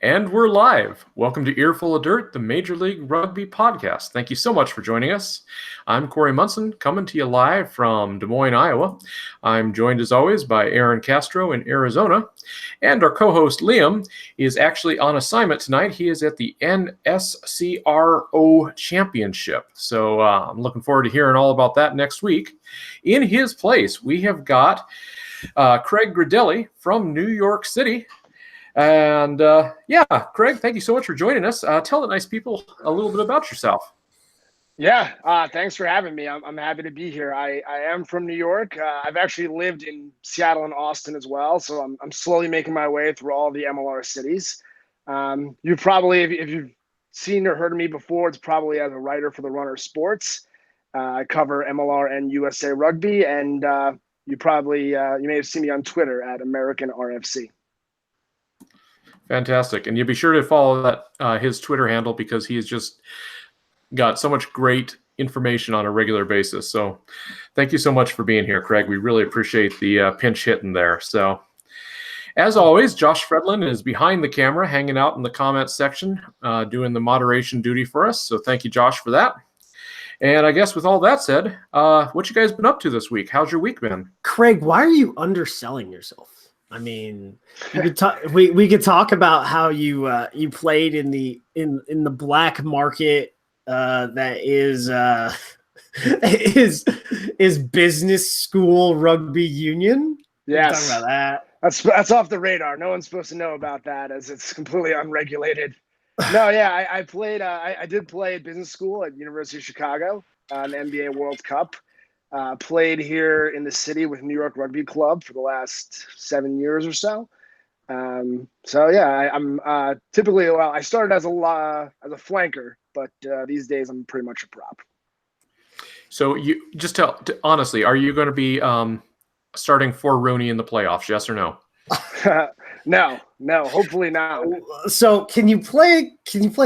And we're live. Welcome to Earful of Dirt, the Major League Rugby podcast. Thank you so much for joining us. I'm Corey Munson, coming to you live from Des Moines, Iowa. I'm joined as always by Aaron Castro in Arizona. And our co-host Liam is actually on assignment tonight. He is at the NSCRO Championship. So I'm looking forward to hearing all about that next week. In his place, we have got Craig Gridelli from New York City. And Craig, thank you so much for joining us. Tell the nice people a little bit about yourself. Yeah, thanks for having me. I'm happy to be here. I am from New York. I've actually lived in Seattle and Austin as well, so I'm slowly making my way through all the MLR cities. You probably, if you've seen or heard of me before, it's probably as a writer for the Runner Sports. I cover MLR and USA Rugby, and you may have seen me on Twitter at American RFC. Fantastic. And you'll be sure to follow that his Twitter handle because he has just got so much great information on a regular basis. So thank you so much for being here, Craig. We really appreciate the pinch hitting there. So as always, Josh Fredlin is behind the camera, hanging out in the comments section, doing the moderation duty for us. So thank you, Josh, for that. And I guess with all that said, what you guys been up to this week? How's your week been? Craig, why are you underselling yourself? I mean, you could talk, we could talk about how you played in the black market that is business school rugby union. Yes, talk about that. That's off the radar. No one's supposed to know about that as it's completely unregulated. No, yeah, I played. I did play at business school at University of Chicago, an NBA World Cup. Played here in the city with New York Rugby Club for the last 7 years or so. I'm typically, I started as a flanker, but these days I'm pretty much a prop. So you just honestly, are you going to be starting for Rooney in the playoffs? Yes or no? No, hopefully not. So can you play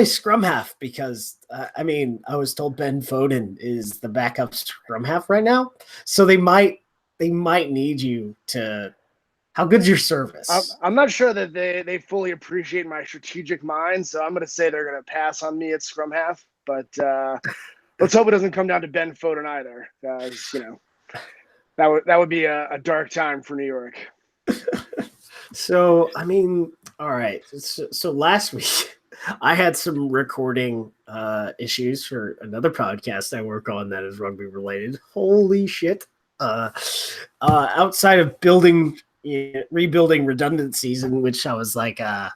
scrum half? Because I was told Ben Foden is the backup scrum half right now, so they might need you to. How good's your service? I'm not sure that they fully appreciate my strategic mind, so I'm going to say they're going to pass on me at scrum half. But let's hope it doesn't come down to Ben Foden either. That would be a dark time for New York. So, all right. So last week I had some recording issues for another podcast I work on that is rugby related. Holy shit. Outside of rebuilding redundancies, in which I was like, I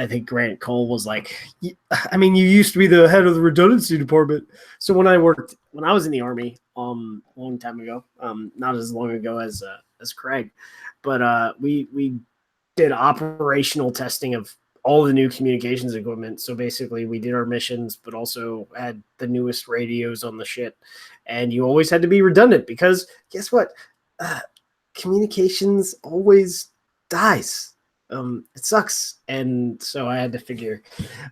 think Grant Cole was like, you used to be the head of the redundancy department. So when I was in the Army a long time ago, not as long ago as Craig, but we did operational testing of all the new communications equipment. So basically we did our missions, but also had the newest radios on the shit. And you always had to be redundant because guess what? Communications always dies. It sucks. And so I had to figure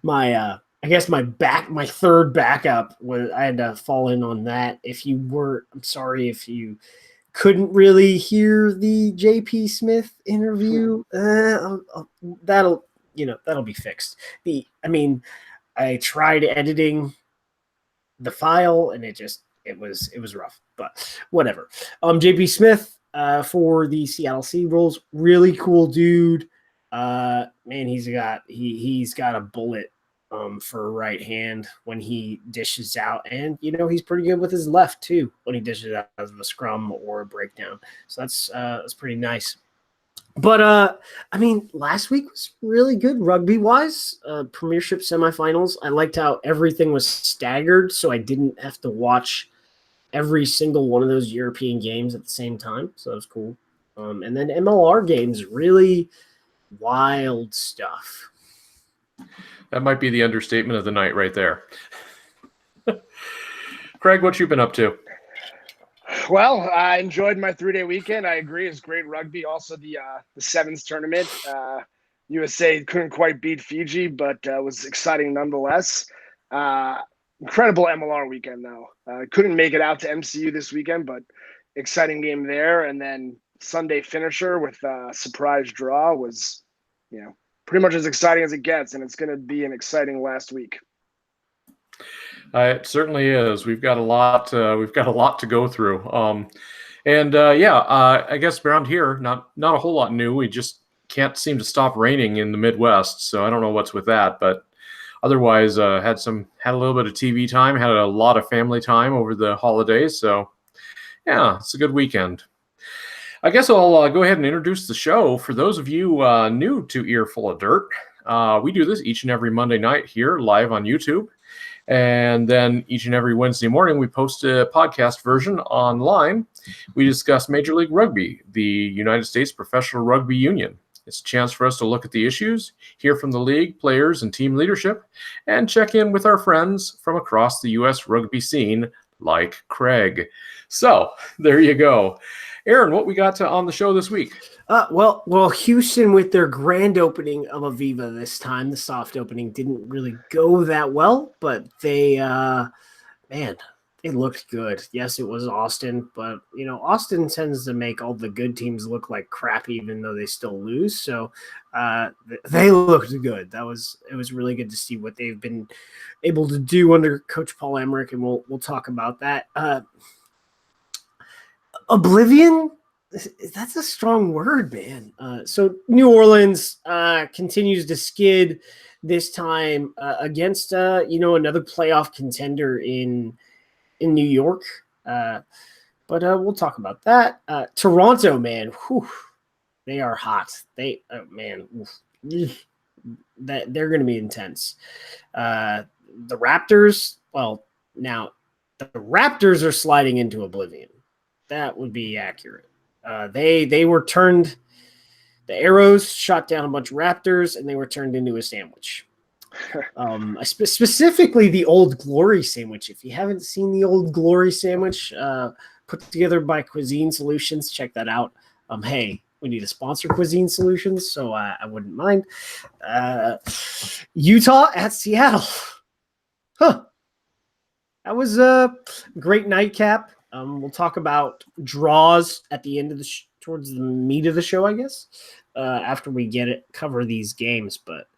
my third backup was I had to fall in on that. I'm sorry if you couldn't really hear the JP Smith interview. That'll be fixed. I tried editing the file and it was rough, but whatever. JP Smith for the Seattle Seawolves, really cool dude. Man, he's got a bullet for right hand when he dishes out, and he's pretty good with his left too when he dishes out as a scrum or a breakdown. So that's pretty nice. But last week was really good rugby wise. Premiership semifinals. I liked how everything was staggered, so I didn't have to watch every single one of those European games at the same time. So that was cool. And then MLR games, really wild stuff. That might be the understatement of the night right there. Craig, what you been up to? Well, I enjoyed my 3-day weekend. I agree. It's great rugby. Also, the Sevens tournament. USA couldn't quite beat Fiji, but was exciting nonetheless. Incredible MLR weekend, though. Couldn't make it out to MCU this weekend, but exciting game there. And then Sunday finisher with a surprise draw was, pretty much as exciting as it gets, and it's going to be an exciting last week. It certainly is. We've got a lot. We've got a lot to go through. I guess around here, not a whole lot new. We just can't seem to stop raining in the Midwest, so I don't know what's with that. But otherwise, had a little bit of TV time, had a lot of family time over the holidays. So yeah, it's a good weekend. I guess I'll go ahead and introduce the show. For those of you new to Earful of Dirt, we do this each and every Monday night here live on YouTube. And then each and every Wednesday morning, we post a podcast version online. We discuss Major League Rugby, the United States Professional Rugby Union. It's a chance for us to look at the issues, hear from the league, players, and team leadership, and check in with our friends from across the U.S. rugby scene, like Craig. So there you go. Aaron, what we got on the show this week? Well, Houston with their grand opening of Aviva this time, the soft opening didn't really go that well, but they looked good. Yes, it was Austin, but Austin tends to make all the good teams look like crap, even though they still lose. So they looked good. It was really good to see what they've been able to do under Coach Paul Emmerich, and we'll talk about that. Oblivion, that's a strong word, man. So New Orleans continues to skid, this time against another playoff contender in New York. But we'll talk about that. Toronto, man, they are hot. They're going to be intense. The Raptors, now the Raptors are sliding into oblivion. That would be accurate. They were turned, the arrows shot down a bunch of Raptors, and they were turned into a sandwich. Specifically the Old Glory sandwich. If you haven't seen the Old Glory sandwich put together by Cuisine Solutions, check that out. Hey, we need to sponsor Cuisine Solutions, so I wouldn't mind. Utah at Seattle. That was a great nightcap. We'll talk about draws at the end of towards the meat of the show, I guess, after we cover these games. But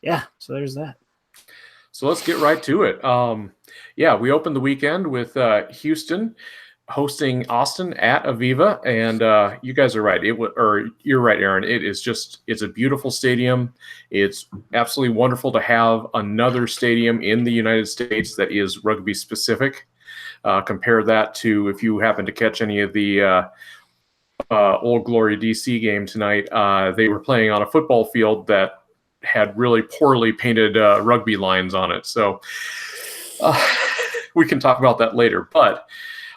yeah, so there's that. So let's get right to it. We opened the weekend with Houston hosting Austin at Aviva, and you guys are right. You're right, Aaron. It's a beautiful stadium. It's absolutely wonderful to have another stadium in the United States that is rugby specific. Compare that to if you happen to catch any of the Old Glory DC game tonight. They were playing on a football field that had really poorly painted rugby lines on it. So we can talk about that later. But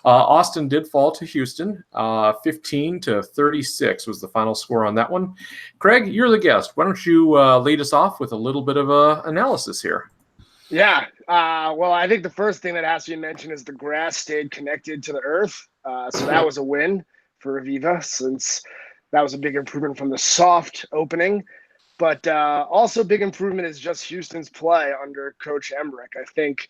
Austin did fall to Houston. 15-36 was the final score on that one. Craig, you're the guest. Why don't you lead us off with a little bit of analysis here? Yeah. Well, I think the first thing that has to be mentioned is the grass stayed connected to the earth. So that was a win for Aviva, since that was a big improvement from the soft opening. But also big improvement is just Houston's play under Coach Emmerich. I think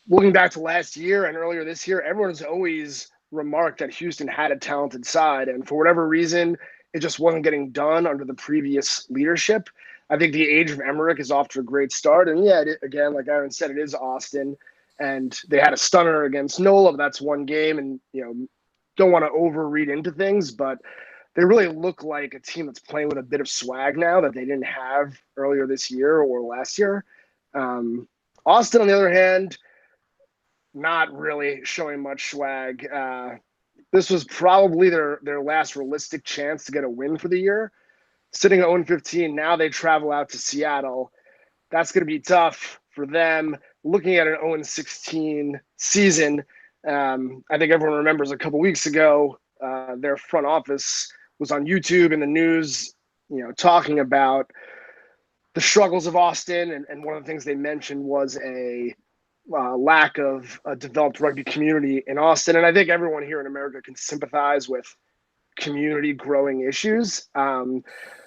looking back to last year and earlier this year, everyone's always remarked that Houston had a talented side. And for whatever reason, it just wasn't getting done under the previous leadership. I think the age of Emmerich is off to a great start. And yeah, again, like Aaron said, it is Austin. And they had a stunner against NOLA, but that's one game. And, don't want to overread into things, but they really look like a team that's playing with a bit of swag now that they didn't have earlier this year or last year. Austin, on the other hand, not really showing much swag. This was probably their last realistic chance to get a win for the year. Sitting at 0-15, now they travel out to Seattle. That's going to be tough for them. Looking at an 0-16 season, I think everyone remembers a couple weeks ago, their front office was on YouTube in the news, talking about the struggles of Austin. And one of the things they mentioned was a lack of a developed rugby community in Austin. And I think everyone here in America can sympathize with community growing issues.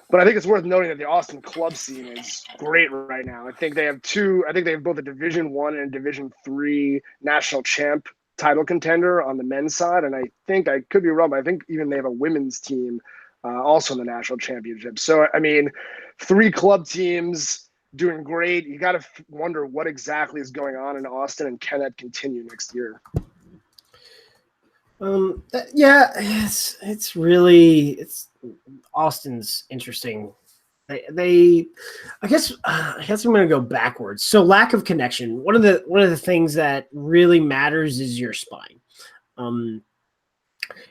But I think it's worth noting that the Austin club scene is great right now. I think they have both a Division I and a Division III national champ title contender on the men's side. And I think, I could be wrong, but I think even they have a women's team also in the national championship. So, I mean, 3 club teams doing great. You got to wonder what exactly is going on in Austin, and can that continue next year? It's really Austin's interesting. I guess I'm going to go backwards. So lack of connection. One of the things that really matters is your spine.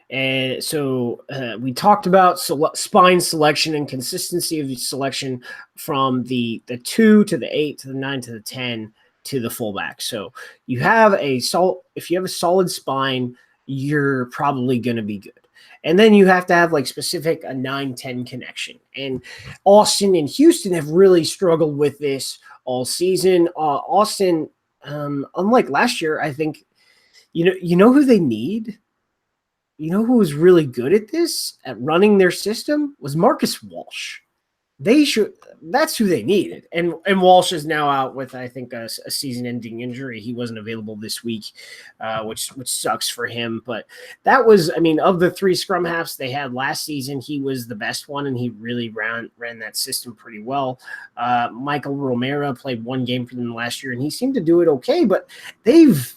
And so we talked about spine selection and consistency of selection from the 2 to the 8 to the 9 to the 10 to the fullback. So you have if you have a solid spine, you're probably going to be good. And then you have to have like specific a 9-10 connection. And Austin and Houston have really struggled with this all season. Austin, unlike last year, I think, you know who they need? You know who was really good at this, at running their system, was Marcus Walsh. That's who they needed. And Walsh is now out with, I think, a season-ending injury. He wasn't available this week, which sucks for him. But that was, of the 3 scrum halves they had last season, he was the best one, and he really ran that system pretty well. Michael Romero played 1 game for them last year, and he seemed to do it okay. But they've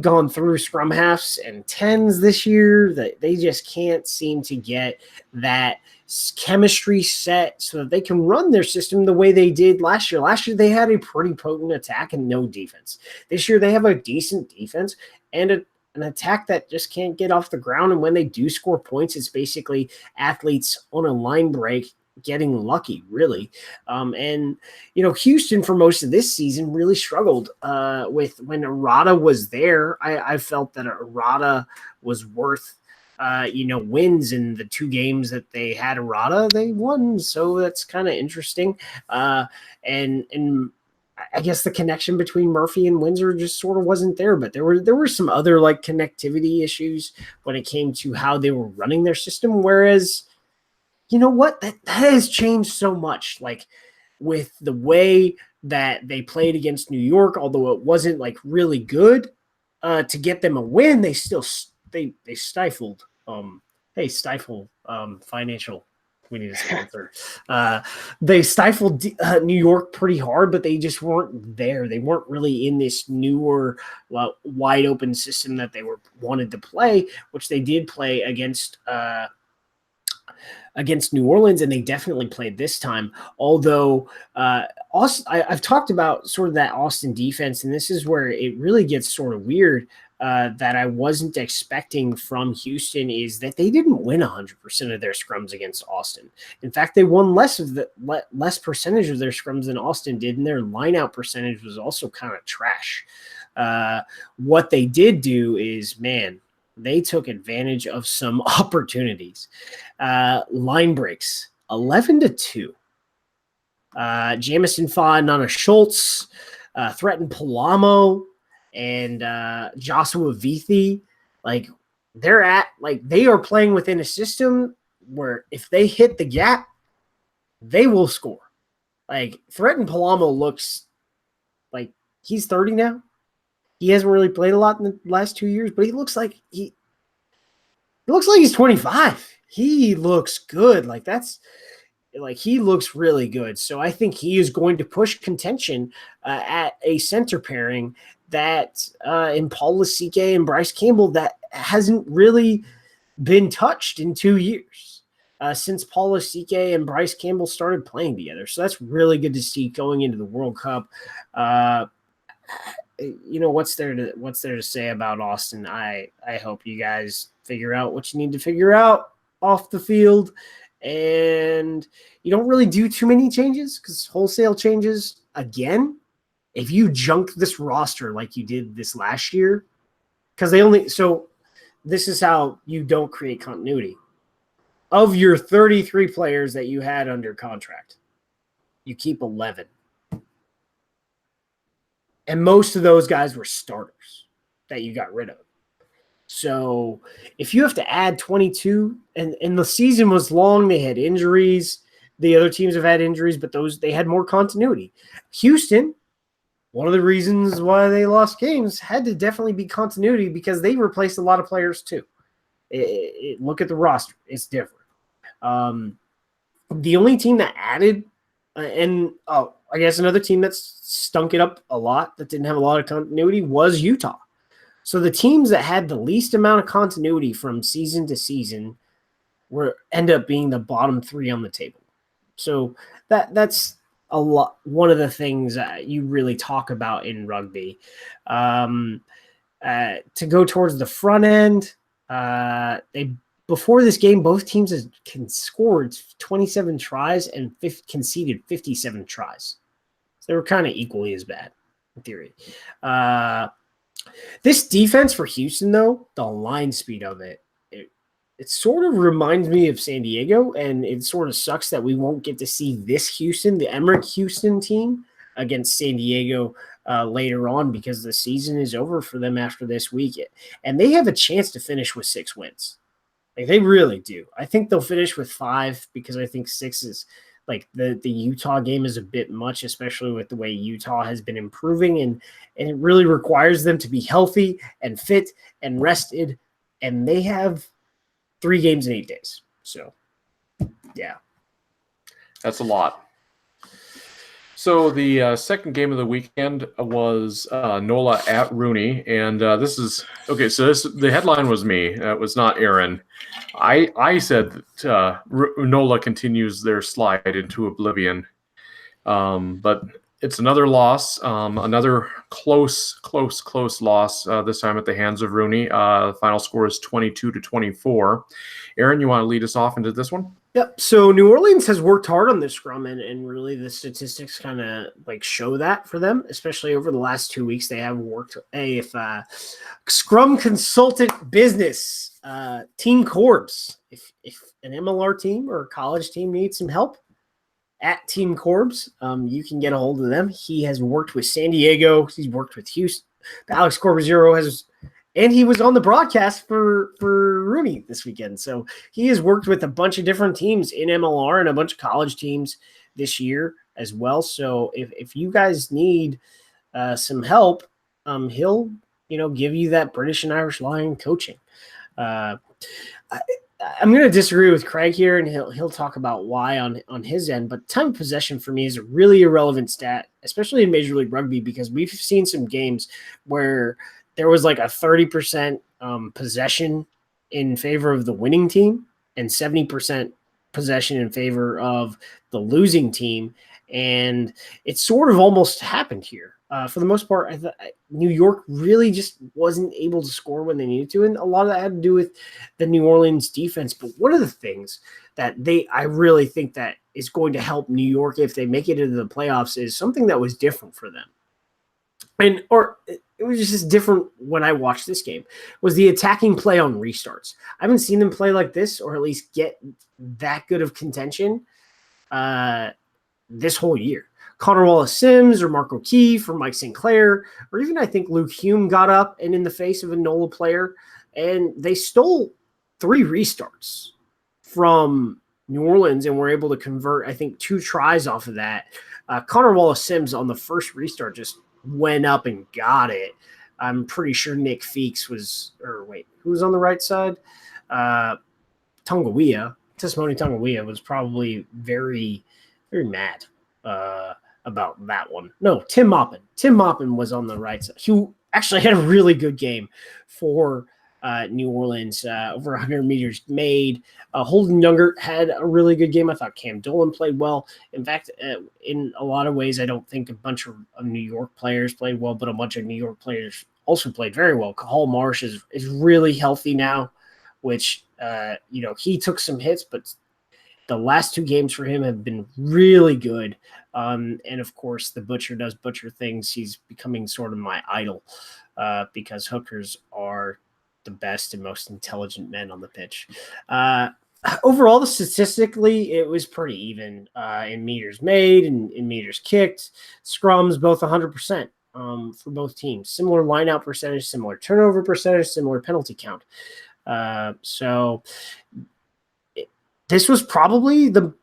gone through scrum halves and 10s this year that they just can't seem to get that chemistry set so that they can run their system the way they did last year. Last year, they had a pretty potent attack and no defense. This year, they have a decent defense and an attack that just can't get off the ground. And when they do score points, it's basically athletes on a line break getting lucky, really. Houston for most of this season really struggled with when Arata was there. I felt that Arata was worth wins in the 2 games that they had Arata, they won. So that's kind of interesting. And I guess the connection between Murphy and Windsor just sort of wasn't there, but there were some other like connectivity issues when it came to how they were running their system. Whereas, you know what, that has changed so much, like with the way that they played against New York, although it wasn't like really good to get them a win, they still they stifled financial. We need a sponsor. They stifled New York pretty hard, but they just weren't there. They weren't really in this newer, wide open system that they wanted to play, which they did play against New Orleans, and they definitely played this time. Although Austin, I've talked about sort of that Austin defense, and this is where it really gets sort of weird. That I wasn't expecting from Houston is that they didn't win 100% of their scrums against Austin. In fact, they won less percentage of their scrums than Austin did, and their line-out percentage was also kind of trash. What they did do is, they took advantage of some opportunities. Line breaks, 11-2. Jamison Fa, Nana Schultz, threatened Palamo, and Joshua Vithi. Like, they are playing within a system where if they hit the gap, they will score. Like, Threaten Palamo looks like he's 30 now. He hasn't really played a lot in the last 2 years, but he looks like he's 25. He looks good. He looks really good. So I think he is going to push contention at a center pairing that in Paul Lasike and Bryce Campbell that hasn't really been touched in 2 years since Paul Lasike and Bryce Campbell started playing together. So that's really good to see going into the World Cup. What's there to say about Austin? I hope you guys figure out what you need to figure out off the field, and you don't really do too many changes, because wholesale changes, again, if you junk this roster like you did this last year, because this is how you don't create continuity. Of your 33 players that you had under contract, you keep 11. And most of those guys were starters that you got rid of. So if you have to add 22, and the season was long, they had injuries. The other teams have had injuries, but they had more continuity. Houston, one of the reasons why they lost games had to definitely be continuity, because they replaced a lot of players too. Look at the roster. It's different. The only team that added, I guess another team that's stunk it up a lot, that didn't have a lot of continuity, was Utah. So the teams that had the least amount of continuity from season to season end up being the bottom three on the table. So that's a lot. One of the things that you really talk about in rugby. To go towards the front end, before this game, both teams had scored 27 tries and conceded 57 tries. So they were kind of equally as bad in theory. This defense for Houston, though, the line speed of it sort of reminds me of San Diego, and it sort of sucks that we won't get to see this Houston, the Emmerich Houston team, against San Diego later on, because the season is over for them after this week. And they have a chance to finish with 6 wins. Like, they really do. I think they'll finish with 5, because I think 6 is like the Utah game is a bit much, especially with the way Utah has been improving, and it really requires them to be healthy and fit and rested, and they have 3 games in 8 days. So, yeah. That's a lot. So the second game of the weekend was NOLA at RUNY, and this is okay. So the headline was me. It was not Aaron. I said that NOLA continues their slide into oblivion, but it's another loss, another close loss. This time at the hands of RUNY. The final score is 22-24. Aaron, you want to lead us off into this one? Yep. So New Orleans has worked hard on this scrum, and really the statistics kind of like show that for them, especially over the last 2 weeks. They have worked scrum consultant business, Team Corbs. If an MLR team or a college team needs some help, at Team Corbs, you can get a hold of them. He has worked with San Diego. He's worked with Houston. Alex Corbizero and he was on the broadcast for RUNY this weekend. So he has worked with a bunch of different teams in MLR and a bunch of college teams this year as well. So if you guys need some help, he'll give you that British and Irish line coaching. I'm going to disagree with Craig here, and he'll talk about why on his end. But time of possession for me is a really irrelevant stat, especially in Major League Rugby, because we've seen some games where there was like a 30% possession in favor of the winning team and 70% possession in favor of the losing team. And it sort of almost happened here. For the most part, New York really just wasn't able to score when they needed to. And a lot of that had to do with the New Orleans defense. But one of the things that I really think that is going to help New York if they make it into the playoffs is something that was different for them. Or it was just different when I watched this game, was the attacking play on restarts. I haven't seen them play like this, or at least get that good of contention this whole year. Connor Wallace-Sims or Mark O'Keefe or Mike Sinclair, or even I think Luke Hume got up and in the face of a NOLA player, and they stole 3 restarts from New Orleans and were able to convert, I think, 2 tries off of that. Connor Wallace-Sims on the first restart just went up and got it. I'm pretty sure Nick Feeks who was on the right side? Tongawiya Tongawiya was probably very, very mad about that one. No, Tim Maupin. Tim Maupin was on the right side. He actually had a really good game for New Orleans, over 100 meters made. Holden Younger had a really good game. I thought Cam Dolan played well. In fact, in a lot of ways, I don't think a bunch of New York players played well, but a bunch of New York players also played very well. Cahal Marsh is really healthy now, which, he took some hits, but the last 2 games for him have been really good. And of course, the Butcher does Butcher things. He's becoming sort of my idol because hookers are the best and most intelligent men on the pitch. Overall, statistically, it was pretty even in meters made and in meters kicked. Scrums, both 100% for both teams. Similar lineout percentage, similar turnover percentage, similar penalty count. So this was probably the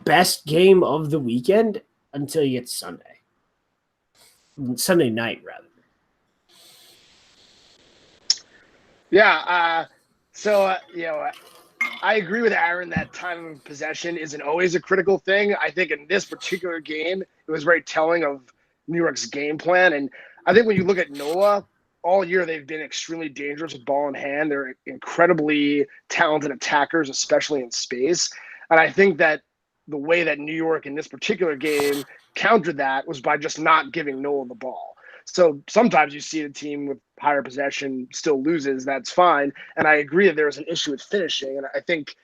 best game of the weekend until you get to Sunday night, rather. Yeah. I agree with Aaron that time of possession isn't always a critical thing. I think in this particular game, it was very telling of New York's game plan. And I think when you look at NOLA, all year they've been extremely dangerous with ball in hand. They're incredibly talented attackers, especially in space. And I think that the way that New York in this particular game countered that was by just not giving NOLA the ball. So sometimes you see a team with higher possession still loses. That's fine. And I agree that there's an issue with finishing. And I think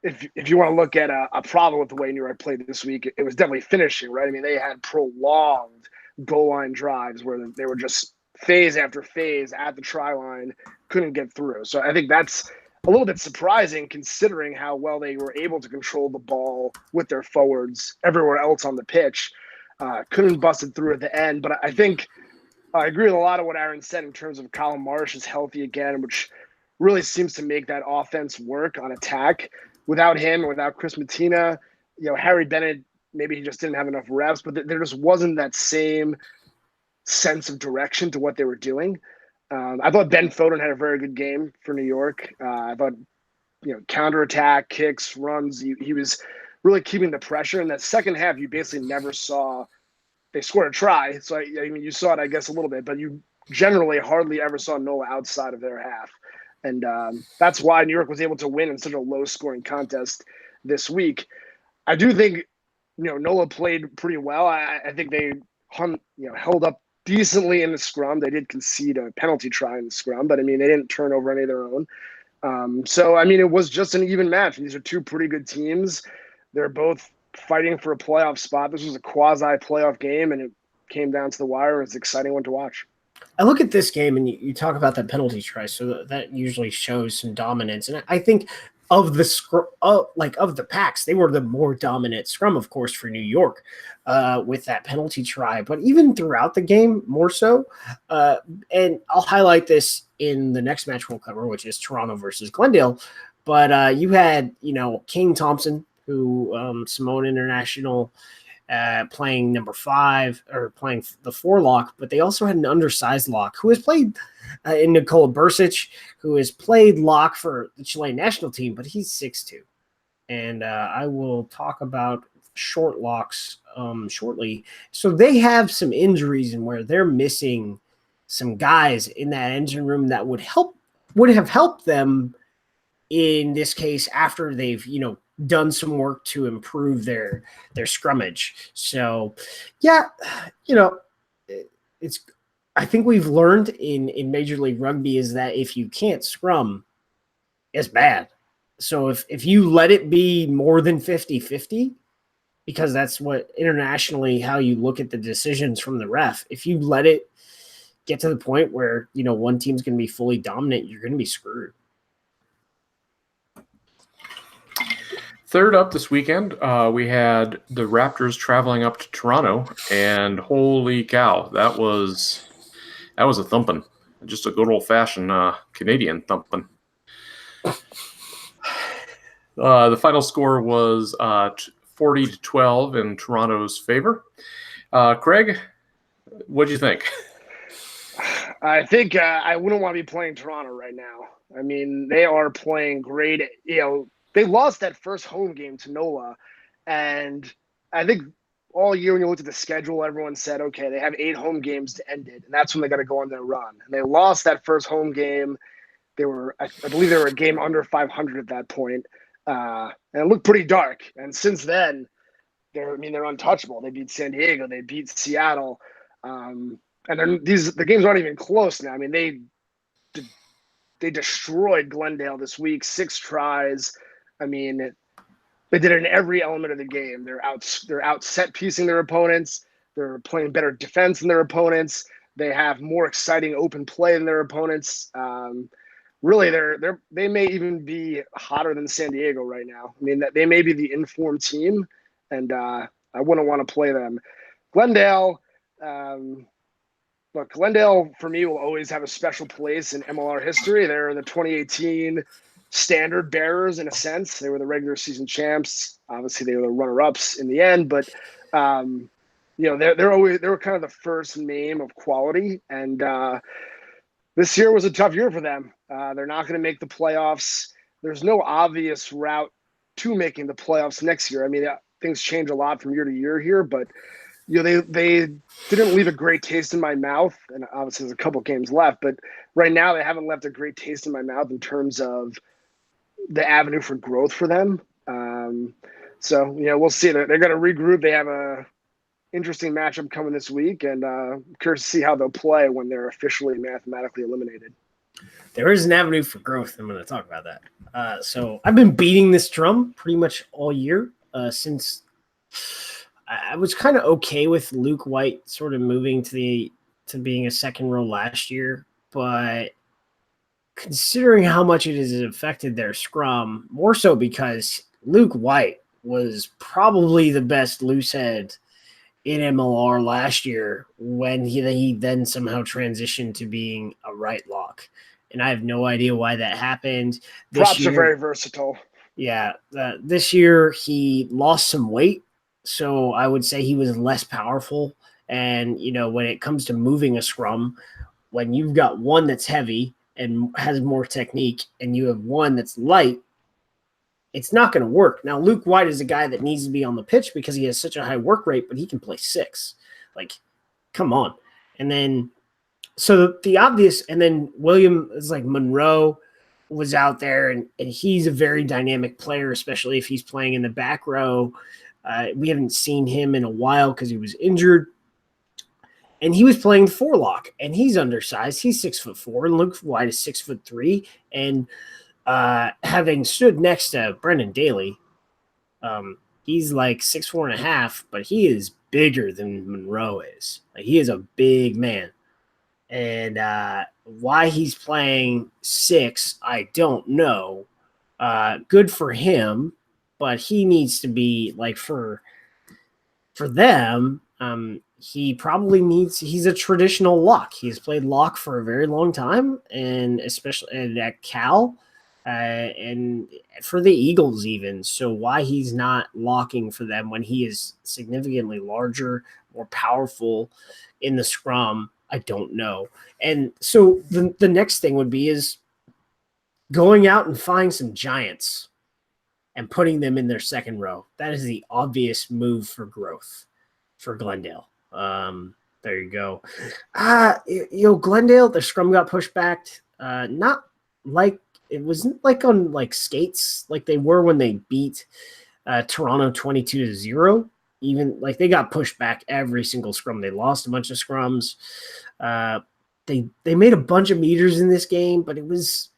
if you want to look at a problem with the way New York played this week, it was definitely finishing, right? I mean, they had prolonged goal line drives where they were just phase after phase at the try line, couldn't get through. So I think that's a little bit surprising considering how well they were able to control the ball with their forwards everywhere else on the pitch. Couldn't bust it through at the end. But I think I agree with a lot of what Aaron said in terms of Colin Marsh is healthy again, which really seems to make that offense work on attack. Without him or without Chris Mattina, Harry Bennett, maybe he just didn't have enough reps, but there just wasn't that same sense of direction to what they were doing. I thought Ben Foden had a very good game for New York. I thought, counterattack, kicks, runs, he was really keeping the pressure. In that second half, you basically never saw they scored a try. So, I mean, you saw it, I guess, a little bit, but you generally hardly ever saw NOLA outside of their half. And that's why New York was able to win in such a low-scoring contest this week. I do think, NOLA played pretty well. I think they held up decently in the scrum. They did concede a penalty try in the scrum, but, I mean, they didn't turn over any of their own. So, I mean, it was just an even match. These are two pretty good teams. They're both fighting for a playoff spot. This was a quasi-playoff game, and it came down to the wire. It's an exciting one to watch. I look at this game and you talk about that penalty try, so that usually shows some dominance. And I think of the of the packs, they were the more dominant scrum, of course, for New York with that penalty try. But even throughout the game, more so. And I'll highlight this in the next match we'll cover, which is Toronto versus Glendale. But you had, King Thompson, who Samoan International playing number 5 or playing the 4 lock, but they also had an undersized lock who has played in Nikola Bursic, who has played lock for the Chilean national team, but he's 6'2". And I will talk about short locks shortly. So they have some injuries and where they're missing some guys in that engine room that would have helped them in this case after they've, done some work to improve their scrummage. So, yeah, it's. I think we've learned in Major League Rugby is that if you can't scrum, it's bad. So if you let it be more than 50-50, because that's what internationally how you look at the decisions from the ref, if you let it get to the point where, one team's going to be fully dominant, you're going to be screwed. Third up this weekend, we had the Raptors traveling up to Toronto, and holy cow, that was a thumping, just a good old-fashioned Canadian thumping. The final score was 40-12 in Toronto's favor. Craig, what'd you think? I think I wouldn't want to be playing Toronto right now. I mean, they are playing great. They lost that first home game to NOLA, and I think all year when you looked at the schedule, everyone said, okay, they have 8 home games to end it, and that's when they got to go on their run. And they lost that first home game. They were, I believe they were a game under 500 at that point, and it looked pretty dark. And since then, they're untouchable. They beat San Diego, they beat Seattle, and the games aren't even close now. I mean, they destroyed Glendale this week, 6 tries. I mean, they did it in every element of the game. They're out set piecing their opponents. They're playing better defense than their opponents. They have more exciting open play than their opponents. Really, they may even be hotter than San Diego right now. I mean, they may be the informed team, and I wouldn't want to play them. Glendale, look, Glendale for me will always have a special place in MLR history. They're the 2018 standard bearers in a sense. They were the regular season champs. Obviously, they were the runner-ups in the end, but they were kind of the first name of quality. And this year was a tough year for them. They're not going to make the playoffs. there's no obvious route to making the playoffs next year. I mean, things change a lot from year to year here, but they didn't leave a great taste in my mouth, and obviously there's a couple games left, but right now they haven't left a great taste in my mouth in terms of the avenue for growth for them. So we'll see. They're going to regroup. They have a interesting matchup coming this week, and curious to see how they'll play when they're officially mathematically eliminated. There is an avenue for growth. I'm going to talk about that. So I've been beating this drum pretty much all year since I was kind of okay with Luke White sort of moving to being a second row last year, but considering how much it has affected their scrum, more so because Luke White was probably the best loose head in MLR last year when he then somehow transitioned to being a right lock. And I have no idea why that happened. Props are very versatile. Yeah. This year he lost some weight, so I would say he was less powerful. And, when it comes to moving a scrum, when you've got one that's heavy and has more technique and you have one that's light, it's not going to work. Now, Luke White is a guy that needs to be on the pitch because he has such a high work rate, but he can play 6. Like, come on. And then, so the obvious, and then William is like Monroe was out there, and he's a very dynamic player, especially if he's playing in the back row. We haven't seen him in a while because he was injured. And he was playing 4-lock, and he's undersized. He's 6'4", and Luke White is 6'3". And having stood next to Brendan Daly, he's like 6'4.5", but he is bigger than Monroe is. Like, he is a big man. And why he's playing 6, I don't know. Good for him, but he needs to be like for them. He probably he's a traditional lock. He's played lock for a very long time, and especially at Cal, and for the Eagles even. So why he's not locking for them when he is significantly larger, more powerful in the scrum, I don't know. And so the next thing would be is going out and finding some giants and putting them in their second row. That is the obvious move for growth for Glendale. There you go. Glendale, their scrum got pushed back. Not like it wasn't like on like skates like they were when they beat Toronto 22-0. Even like they got pushed back every single scrum. They lost a bunch of scrums. They made a bunch of meters in this game, but it was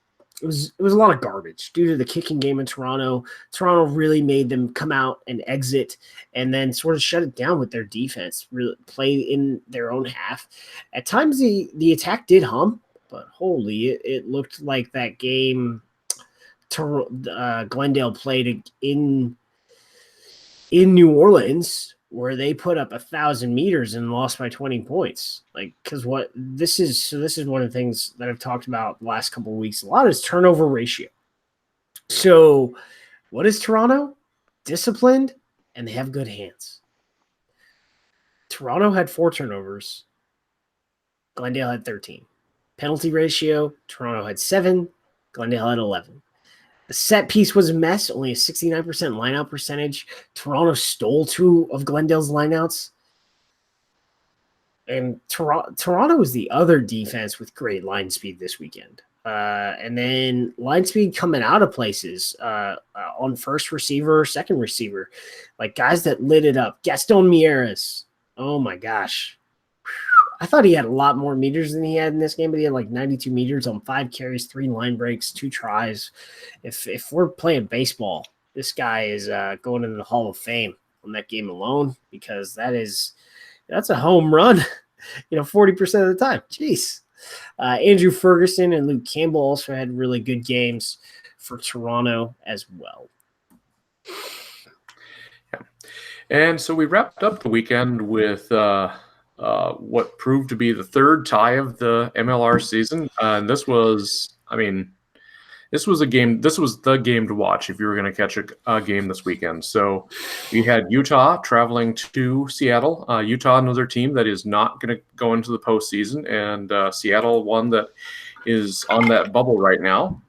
a lot of garbage due to the kicking game in Toronto. Toronto really made them come out and exit and then sort of shut it down with their defense, really play in their own half. At times the attack did hum, but holy, it looked like that game Glendale played in New Orleans where they put up 1,000 meters and lost by 20 points. Like, because this is one of the things that I've talked about the last couple of weeks. A lot is turnover ratio. So what is Toronto? Disciplined, and they have good hands. Toronto had 4 turnovers. Glendale had 13. Penalty ratio, Toronto had 7. Glendale had 11. The set piece was a mess, only a 69% lineout percentage. Toronto stole 2 of Glendale's lineouts. And Toronto was the other defense with great line speed this weekend. And then line speed coming out of places on first receiver, second receiver. Like guys that lit it up. Gaston Mieres. Oh my gosh. I thought he had a lot more meters than he had in this game, but he had like 92 meters on 5 carries, 3 line breaks, 2 tries. If we're playing baseball, this guy is going into the Hall of Fame on that game alone, because that's a home run, 40% of the time. Jeez. Andrew Ferguson and Luke Campbell also had really good games for Toronto as well. Yeah. And so we wrapped up the weekend with what proved to be the 3rd tie of the MLR season. And this was the game to watch if you were going to catch a game this weekend. So we had Utah traveling to Seattle. Utah, another team that is not going to go into the postseason, and Seattle, one that is on that bubble right now.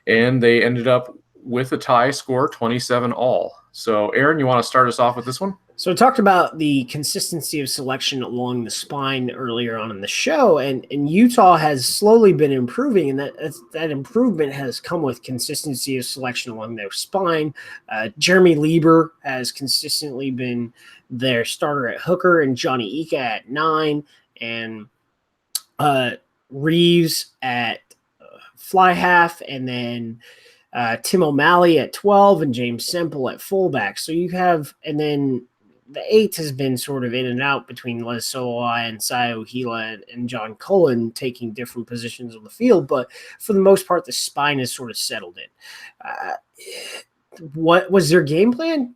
and they ended up with a tie score, 27-all. So, Aaron, you want to start us off with this one? So I talked about the consistency of selection along the spine earlier on in the show, and Utah has slowly been improving, and that improvement has come with consistency of selection along their spine. Jeremy Lieber has consistently been their starter at hooker, and Johnny Ika at 9, and Reeves at fly half, and then Tim O'Malley at 12, and James Semple at fullback. So you have, and then the 8 has been sort of in and out between Les Soa and Sayo Hila and John Cullen taking different positions on the field. But for the most part, the spine is sort of settled in. What was their game plan?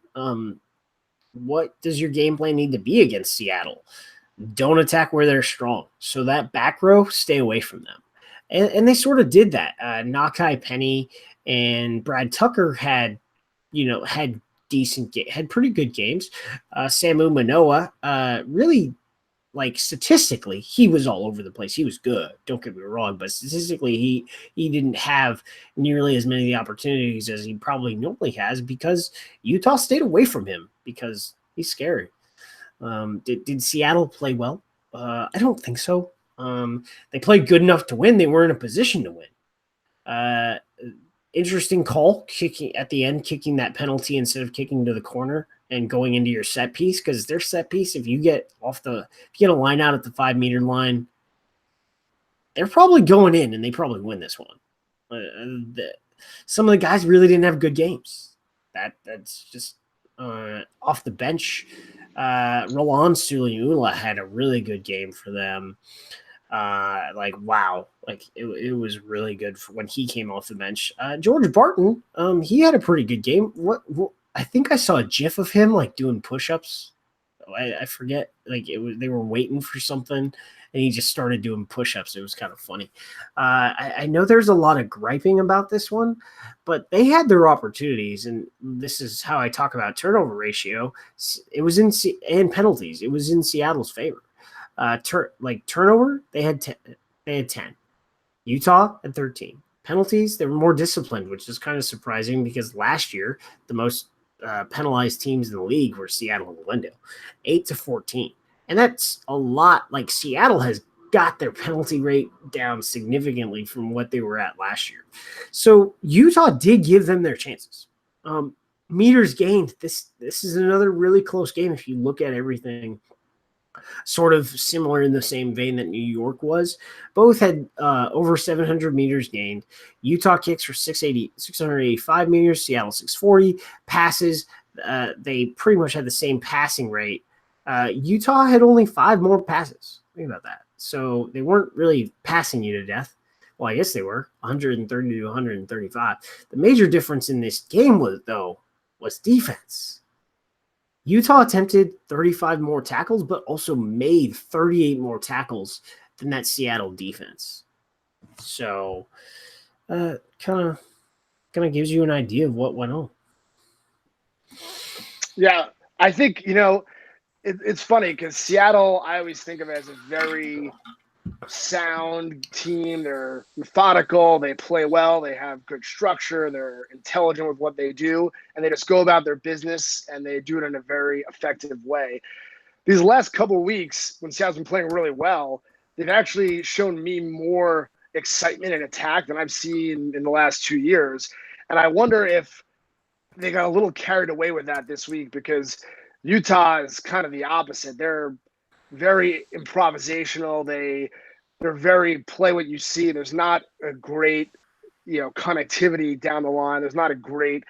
What does your game plan need to be against Seattle? Don't attack where they're strong. So that back row, stay away from them. And they sort of did that. Nakai Penny and Brad Tucker had pretty good games. Samu Manoa, really, like, statistically, he was all over the place. He was good. Don't get me wrong, but statistically, he didn't have nearly as many opportunities as he probably normally has because Utah stayed away from him because he's scary. Did Seattle play well? I don't think so. They played good enough to win. They were in a position to win. Interesting call, kicking at the end, kicking that penalty instead of kicking to the corner and going into your set piece, because their set piece, if you get a line out at the 5-meter line, they're probably going in and they probably win this one. Some of the guys really didn't have good games. That's just off the bench. Roland Suliula had a really good game for them. Wow. It was really good for when he came off the bench. George Barton, he had a pretty good game. What I think I saw a GIF of him doing push-ups. I forget. They were waiting for something, and he just started doing push-ups. It was kind of funny. I know there's a lot of griping about this one, but they had their opportunities, and this is how I talk about turnover ratio. It was and penalties. It was in Seattle's favor. Turnover, they had 10. Utah had 13. Penalties, they were more disciplined, which is kind of surprising because last year the most penalized teams in the league were Seattle and Glendale, 8-14, and that's a lot. Seattle has got their penalty rate down significantly from what they were at last year. So Utah did give them their chances. Meters gained. This is another really close game if you look at everything. Sort of similar in the same vein that New York was. Both had over 700 meters gained. Utah kicks for 685 meters, Seattle 640. Passes, they pretty much had the same passing rate. Utah had only 5 more passes. Think about that. So they weren't really passing you to death. Well, I guess they were, 130 to 135. The major difference in this game was defense. Utah attempted 35 more tackles, but also made 38 more tackles than that Seattle defense. So, kind of gives you an idea of what went on. Yeah, I think it's funny because Seattle, I always think of it as a very sound team. They're methodical, they play well, they have good structure, they're intelligent with what they do, and they just go about their business and they do it in a very effective way. These last couple of weeks, when Seattle's been playing really well, they've actually shown me more excitement and attack than I've seen in the last 2 years. And I wonder if they got a little carried away with that this week, because Utah is kind of the opposite. They're very improvisational. They're very play what you see. There's not a great, connectivity down the line. There's not a great,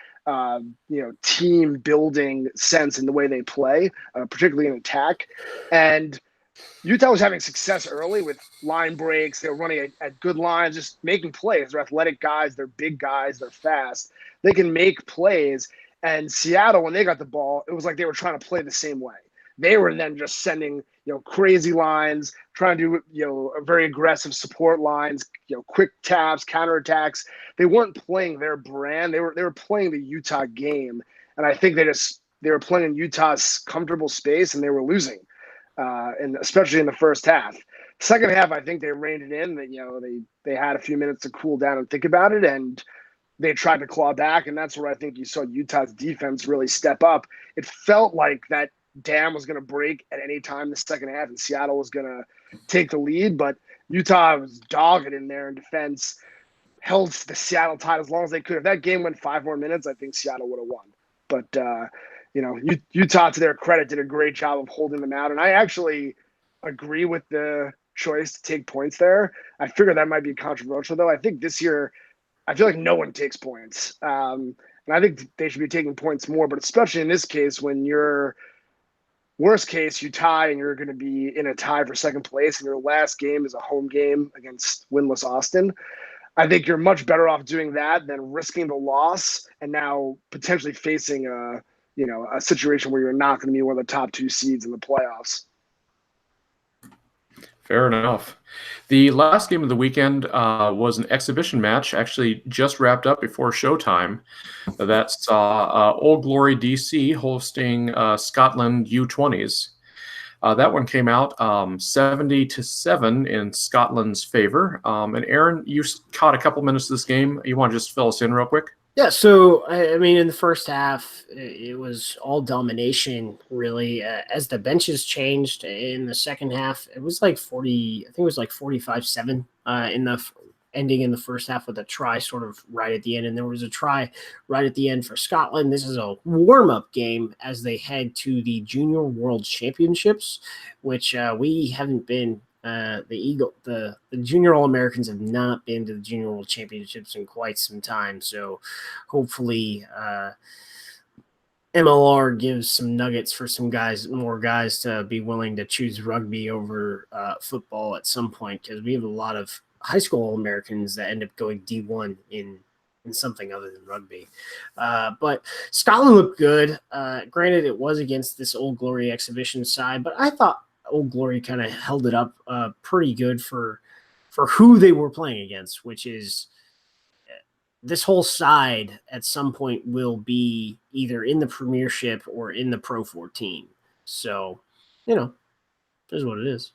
team building sense in the way they play, particularly in attack. And Utah was having success early with line breaks. They were running at good lines, just making plays. They're athletic guys. They're big guys. They're fast. They can make plays. And Seattle, when they got the ball, it was like they were trying to play the same way. They were then just sending, crazy lines, trying to do, very aggressive support lines, quick taps, counterattacks. They weren't playing their brand. They were playing the Utah game. And I think they were playing in Utah's comfortable space, and they were losing, and especially in the first half. Second half, I think they reined it in. That they had a few minutes to cool down and think about it, and they tried to claw back, and that's where I think you saw Utah's defense really step up. It felt like that dam was going to break at any time in the second half, and Seattle was going to take the lead, but Utah was dogged in there in defense, held the Seattle Tide as long as they could. If that game went 5 more minutes, I think Seattle would have won. But, Utah, to their credit, did a great job of holding them out. And I actually agree with the choice to take points there. I figure that might be controversial, though. I think this year, I feel like no one takes points. And I think they should be taking points more, but especially in this case, when you're worst case, you tie and you're going to be in a tie for second place, and your last game is a home game against winless Austin. I think you're much better off doing that than risking the loss and now potentially facing a situation where you're not going to be one of the top 2 seeds in the playoffs. Fair enough. The last game of the weekend was an exhibition match, actually just wrapped up before showtime. That saw Old Glory DC hosting Scotland U20s. That one came out 70-7 in Scotland's favor. And Aaron, you caught a couple minutes of this game. You want to just fill us in real quick? Yeah, so, I mean, in the first half, it was all domination, really. As the benches changed in the second half, it was like 45-7 ending in the first half with a try sort of right at the end. And there was a try right at the end for Scotland. This is a warm-up game as they head to the Junior World Championships, which we haven't been. The Junior All-Americans have not been to the Junior World Championships in quite some time. So hopefully MLR gives some nuggets for more guys to be willing to choose rugby over football at some point, because we have a lot of high school All-Americans that end up going D1 in something other than rugby. But Scotland looked good. Granted, it was against this Old Glory exhibition side, but I thought Old Glory kind of held it up pretty good for who they were playing against, which is this whole side at some point will be either in the Premiership or in the Pro 14. So, that's what it is.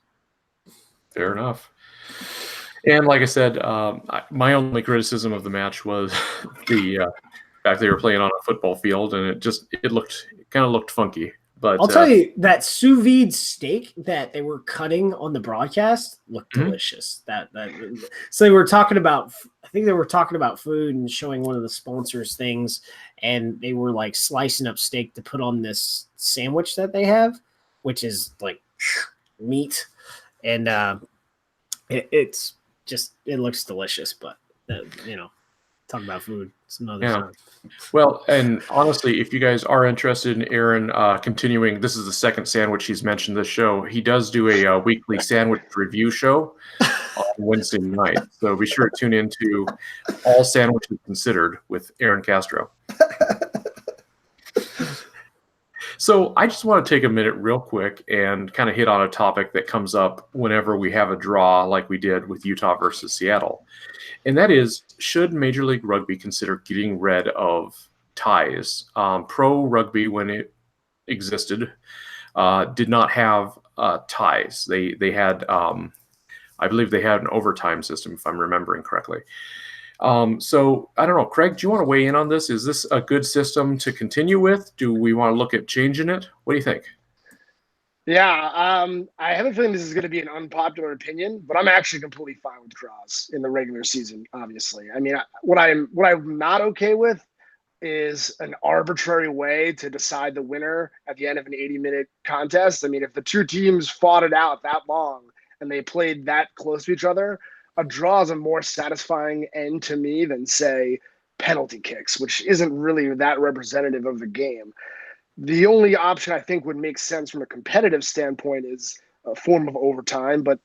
Fair enough. And like I said, my only criticism of the match was the fact they were playing on a football field, and it kind of looked funky. But I'll tell you, that sous vide steak that they were cutting on the broadcast looked delicious. So they were talking about, I think they were talking about food and showing one of the sponsors things, and they were like slicing up steak to put on this sandwich that they have, which is like meat, and it looks delicious. But talk about food, it's another time. Well, and honestly, if you guys are interested in Aaron continuing, this is the second sandwich he's mentioned this show. He does do a weekly sandwich review show on Wednesday night. So be sure to tune into All Sandwiches Considered with Aaron Castro. So I just want to take a minute real quick and kind of hit on a topic that comes up whenever we have a draw like we did with Utah versus Seattle. And that is, should Major League Rugby consider getting rid of ties? Pro Rugby, when it existed, did not have ties. They had, I believe they had an overtime system, if I'm remembering correctly. So I don't know, Craig, do you want to weigh in on this? Is this a good system to continue with? Do we want to look at changing it? What do you think? Yeah, I have a feeling this is going to be an unpopular opinion, but I'm actually completely fine with draws in the regular season, obviously. I mean, what I'm not okay with is an arbitrary way to decide the winner at the end of an 80-minute contest. I mean, if the two teams fought it out that long and they played that close to each other, a draw is a more satisfying end to me than, say, penalty kicks, which isn't really that representative of the game. The only option I think would make sense from a competitive standpoint is a form of overtime, but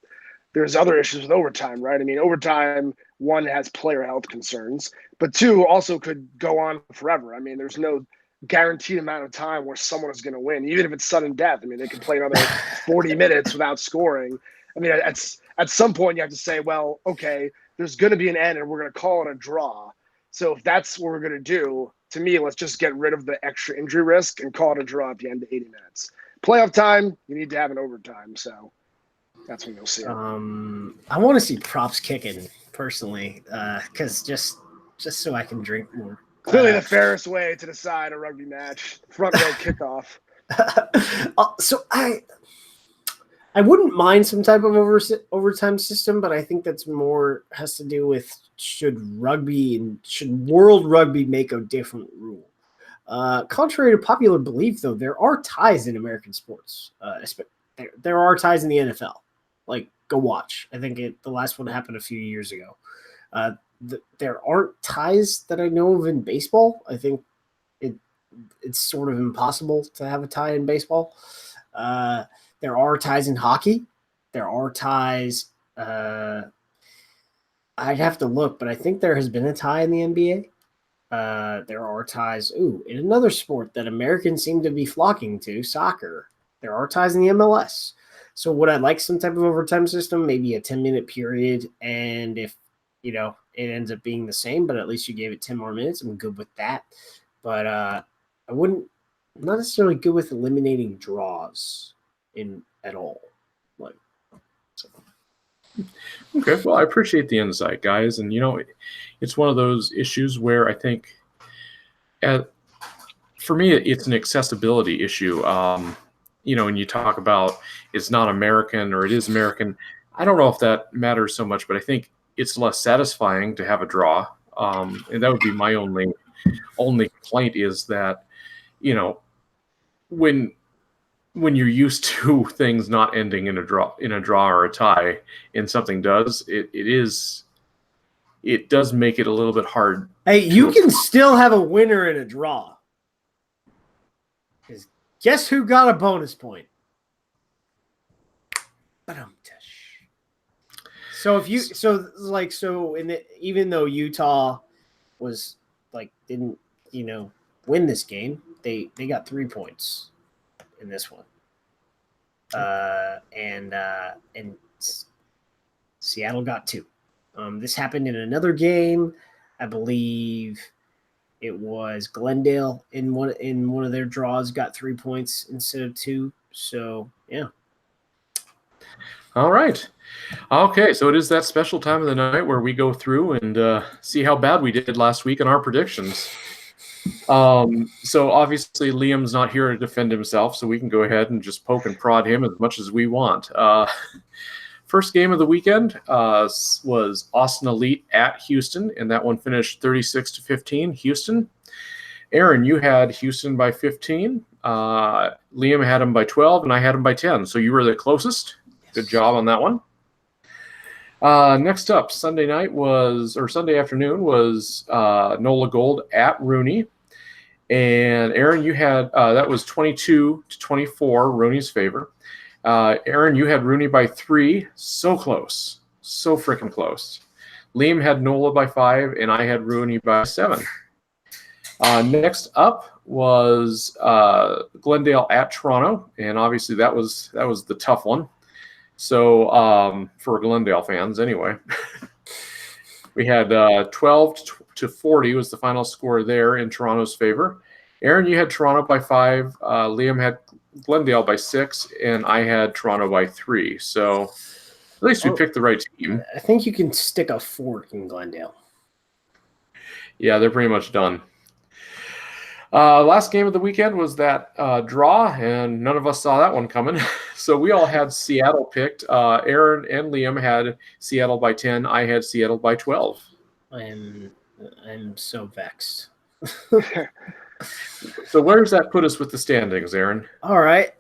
there's other issues with overtime, right? I mean, overtime, one, has player health concerns, but two, also could go on forever. I mean, there's no guaranteed amount of time where someone is going to win, even if it's sudden death. I mean, they can play another 40 minutes without scoring. I mean, at some point you have to say, well, okay, there's going to be an end and we're going to call it a draw. So if that's what we're going to do, to me, let's just get rid of the extra injury risk and call it a draw at the end of 80 minutes. Playoff time, you need to have an overtime. So that's when you'll see it. I want to see props kicking personally, because just just so I can drink more. Clearly the fairest way to decide a rugby match. Front row kickoff. So I wouldn't mind some type of overtime system, but I think that's more has to do with should World Rugby make a different rule? Contrary to popular belief, though, there are ties in American sports. There are ties in the NFL. Like, go watch. I think the last one happened a few years ago. There aren't ties that I know of in baseball. I think it's sort of impossible to have a tie in baseball. There are ties in hockey. There are ties. I'd have to look, but I think there has been a tie in the NBA. There are ties. In another sport that Americans seem to be flocking to, soccer. There are ties in the MLS. So would I like some type of overtime system? Maybe a 10-minute period, and if it ends up being the same, but at least you gave it 10 more minutes, I'm good with that. But I'm not necessarily good with eliminating draws at all. Okay, well, I appreciate the insight, guys. And, it's one of those issues where I think, for me, it's an accessibility issue. When you talk about it's not American or it is American, I don't know if that matters so much, but I think it's less satisfying to have a draw. And that would be my only complaint is that, when you're used to things not ending in a draw or a tie, and something does, it does make it a little bit hard. Hey, you can still have a winner in a draw. Because guess who got a bonus point? So even though Utah was didn't win this game, they got 3 points in this one. And Seattle got 2. This happened in another game. I believe it was Glendale in one of their draws got 3 points instead of 2. So yeah. All right. Okay, so it is that special time of the night where we go through and see how bad we did last week in our predictions. So obviously Liam's not here to defend himself, so we can go ahead and just poke and prod him as much as we want. First game of the weekend was Austin Elite at Houston, and that one finished 36-15, Houston. Aaron, you had Houston by 15. Liam had him by 12, and I had him by 10. So you were the closest. Yes. Good job on that one. Next up, Sunday afternoon was NOLA Gold at RUNY. And Aaron, you had that was 22-24, Rooney's favor. Aaron, you had RUNY by 3. So close. So freaking close. Liam had NOLA by 5, and I had RUNY by 7. Next up was Glendale at Toronto, and obviously that was the tough one. So for Glendale fans, anyway, we had 12-40 was the final score there in Toronto's favor. Aaron, you had Toronto by 5. Liam had Glendale by 6, and I had Toronto by 3. So at least we picked the right team. I think you can stick a fork in Glendale. Yeah, they're pretty much done. Last game of the weekend was that draw, and none of us saw that one coming. So we all had Seattle picked. Aaron and Liam had Seattle by 10. I had Seattle by 12. I'm so vexed. So where does that put us with the standings, Aaron? All right.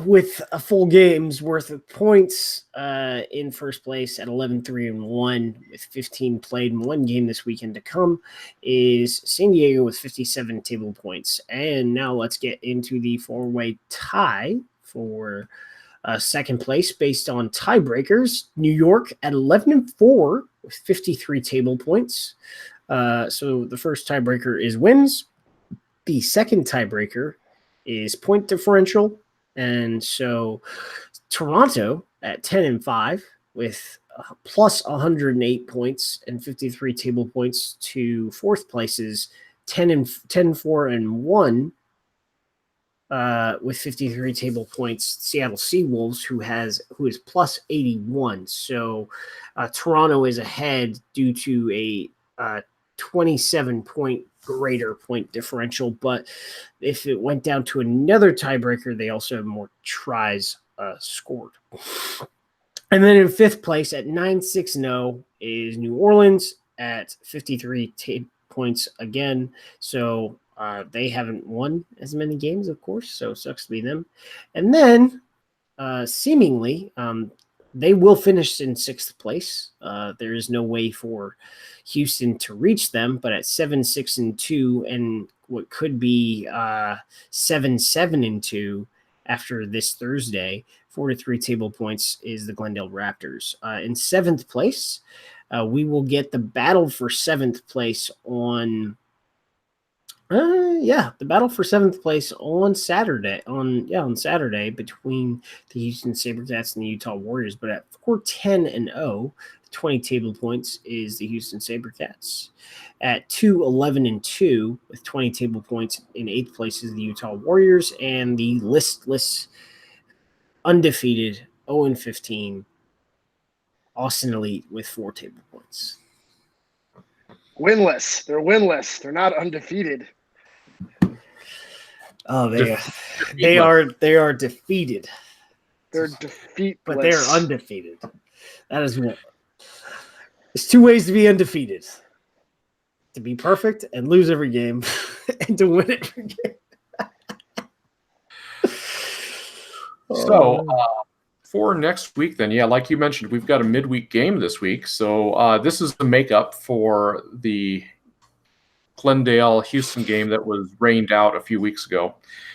With a full game's worth of points in first place at 11-3-1 with 15 played in one game this weekend to come is San Diego with 57 table points. And now let's get into the four-way tie for second place based on tiebreakers. New York at 11-4 with 53 table points. So the first tiebreaker is wins. The second tiebreaker is point differential. And so Toronto at 10-5 with plus 108 points and 53 table points to fourth places 10-4-1 with 53 table points. Seattle Seawolves, who is plus 81. So Toronto is ahead due to a 27-point greater point differential. But if it went down to another tiebreaker, they also have more tries scored. And then in fifth place at 9-6-0 is New Orleans at 53 points again. So they haven't won as many games, of course, so sucks to be them. And then seemingly they will finish in sixth place. There is no way for Houston to reach them, but at 7-6-2 and what could be 7-7-2 after this Thursday, 43 table points is the Glendale Raptors. In seventh place, we will get the battle for seventh place on the battle for seventh place on Saturday. On Saturday between the Houston SaberCats and the Utah Warriors. But at 4-10-0, 20 table points is the Houston SaberCats. At 2-11-2 with 20 table points in eighth place is the Utah Warriors, and the listless, undefeated 0-15 Austin Elite with 4 table points. Winless. They're winless. They're not undefeated. Oh, they are defeated. They're defeatless. But they are undefeated. That is one. There's two ways to be undefeated: to be perfect and lose every game, and to win every game. So for next week, then, like you mentioned, we've got a midweek game this week. So this is the makeup for the Glendale-Houston game that was rained out a few weeks ago.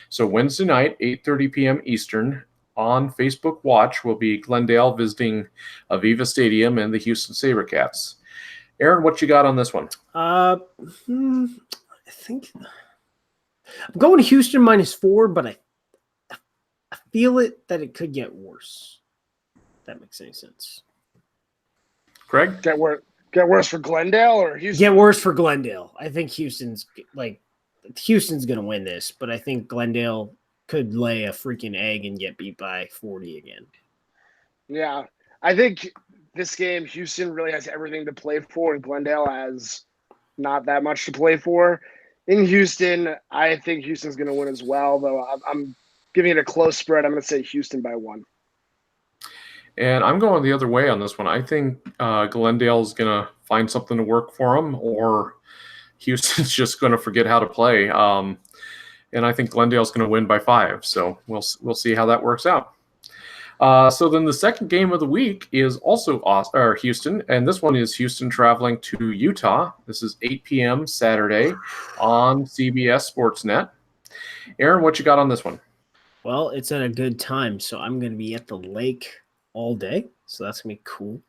So Wednesday night, 8:30 p.m. Eastern, on Facebook Watch will be Glendale visiting Aviva Stadium and the Houston SaberCats. Aaron, what you got on this one? I think I'm going to Houston -4, but I feel it that it could get worse. If that makes any sense. Craig? Get worse for Glendale or Houston? Get worse for Glendale. I think Houston's going to win this, but I think Glendale could lay a freaking egg and get beat by 40 again. Yeah. I think this game, Houston really has everything to play for, and Glendale has not that much to play for. In Houston, I think Houston's going to win as well, though I'm giving it a close spread. I'm going to say Houston by 1. And I'm going the other way on this one. I think Glendale's going to find something to work for them, or Houston's just going to forget how to play. And I think Glendale's going to win by 5. So we'll see how that works out. So then the second game of the week is also Houston, and this one is Houston traveling to Utah. This is 8 p.m. Saturday on CBS Sportsnet. Aaron, what you got on this one? Well, it's at a good time, so I'm going to be at the lake all day, so that's going to be cool.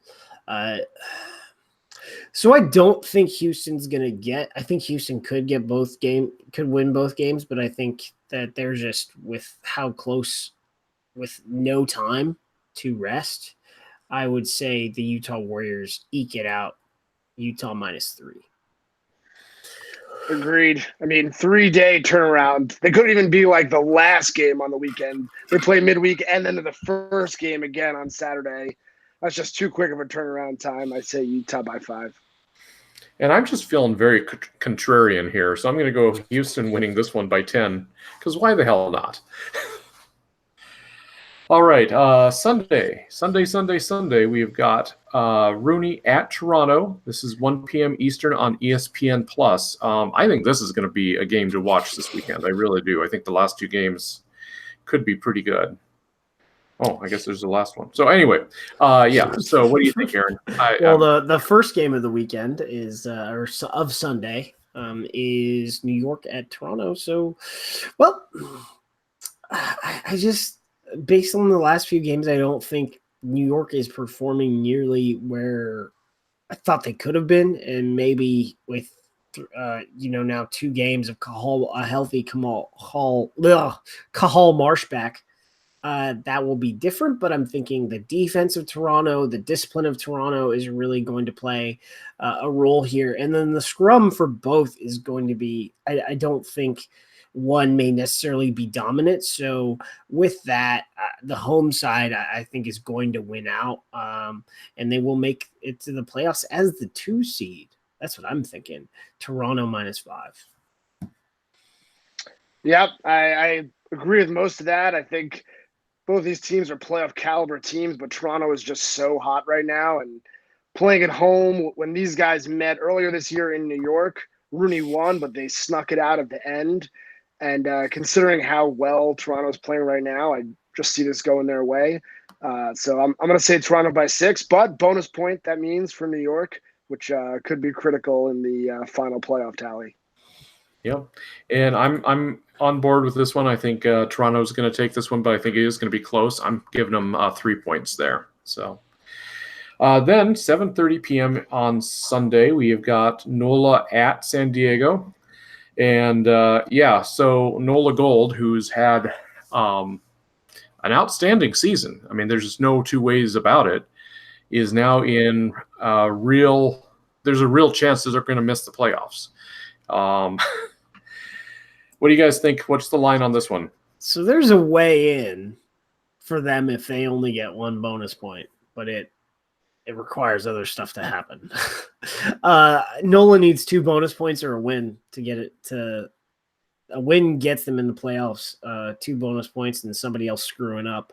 So I don't think Houston's going to get – I think Houston could win both games, but I think that they're just with how close – with no time to rest, I would say the Utah Warriors eke it out. Utah -3. Agreed. I mean, 3-day turnaround. They couldn't even be like the last game on the weekend. They play midweek and then the first game again on Saturday. That's just too quick of a turnaround time. I say Utah by 5. And I'm just feeling very contrarian here, so I'm going to go Houston winning this one by 10, because why the hell not? All right, Sunday, we've got RUNY at Toronto. This is 1 p.m. Eastern on ESPN+. I think this is going to be a game to watch this weekend. I really do. I think the last 2 games could be pretty good. Oh, I guess there's the last one. So anyway, so what do you think, Aaron? The first game of the weekend is of Sunday is New York at Toronto. So, well, I just – based on the last few games, I don't think New York is performing nearly where I thought they could have been. And maybe with, now 2 games of a healthy Kahal Marsh back, that will be different. But I'm thinking the defense of Toronto, the discipline of Toronto is really going to play a role here. And then the scrum for both is going to be, I don't think one may necessarily be dominant. So with that, the home side, I think, is going to win out, and they will make it to the playoffs as the 2 seed. That's what I'm thinking. Toronto -5. Yep, I agree with most of that. I think both these teams are playoff caliber teams, but Toronto is just so hot right now. And playing at home, when these guys met earlier this year in New York, Rooney won, but they snuck it out at the end. And considering how well Toronto's playing right now, I just see this going their way. So I'm going to say Toronto by 6, but bonus point that means for New York, which could be critical in the final playoff tally. Yep, and I'm on board with this one. I think Toronto's going to take this one, but I think it is going to be close. I'm giving them 3 points there. So then 7:30 p.m. on Sunday, we have got NOLA at San Diego. And so NOLA Gold, who's had an outstanding season, I mean, there's just no two ways about it, is now in there's a real chance that they're going to miss the playoffs. What do you guys think? What's the line on this one? So there's a way in for them if they only get 1 bonus point, but it requires other stuff to happen. NOLA needs 2 bonus points or a win to get it to a win gets them in the playoffs. 2 bonus points and somebody else screwing up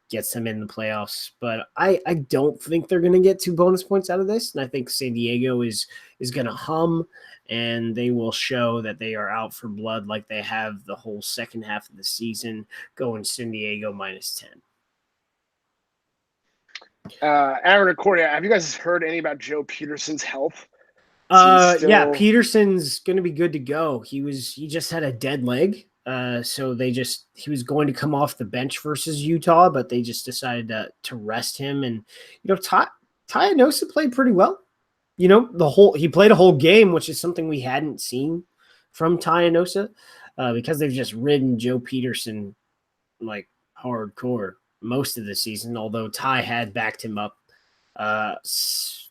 gets them in the playoffs. But I don't think they're going to get 2 bonus points out of this. And I think San Diego is going to hum, and they will show that they are out for blood like they have the whole second half of the season, going San Diego -10. Aaron and Corey, have you guys heard any about Joe Peterson's health? Yeah, Peterson's going to be good to go. He just had a dead leg. So he was going to come off the bench versus Utah, but they just decided to rest him. And, Tyanosa played pretty well. He played a whole game, which is something we hadn't seen from Tyanosa, because they've just ridden Joe Peterson like hardcore most of the season, although Ty had backed him up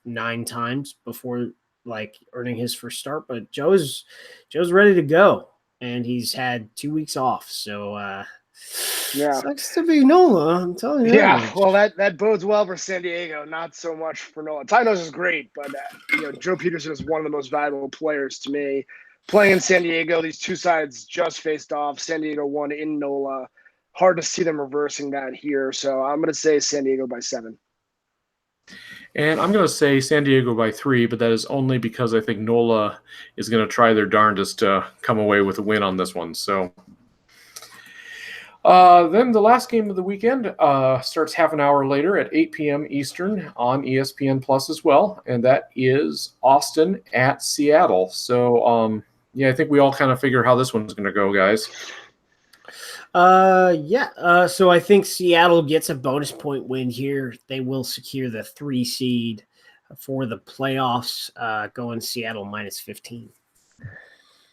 9 times before earning his first start. But Joe's ready to go, and he's had 2 weeks off. So sucks to be NOLA, I'm telling you. Yeah, well, that bodes well for San Diego, not so much for NOLA. Tynos is great, but Joe Peterson is one of the most valuable players to me. Playing in San Diego, these two sides just faced off. San Diego won in NOLA. Hard to see them reversing that here. So I'm going to say San Diego by 7. And I'm going to say San Diego by 3, but that is only because I think NOLA is going to try their darndest to come away with a win on this one. So then the last game of the weekend starts half an hour later at 8 p.m. Eastern on ESPN Plus as well, and that is Austin at Seattle. So, I think we all kind of figure how this one's going to go, guys. So I think Seattle gets a bonus point win here. They will secure the 3 seed for the playoffs, going Seattle -15.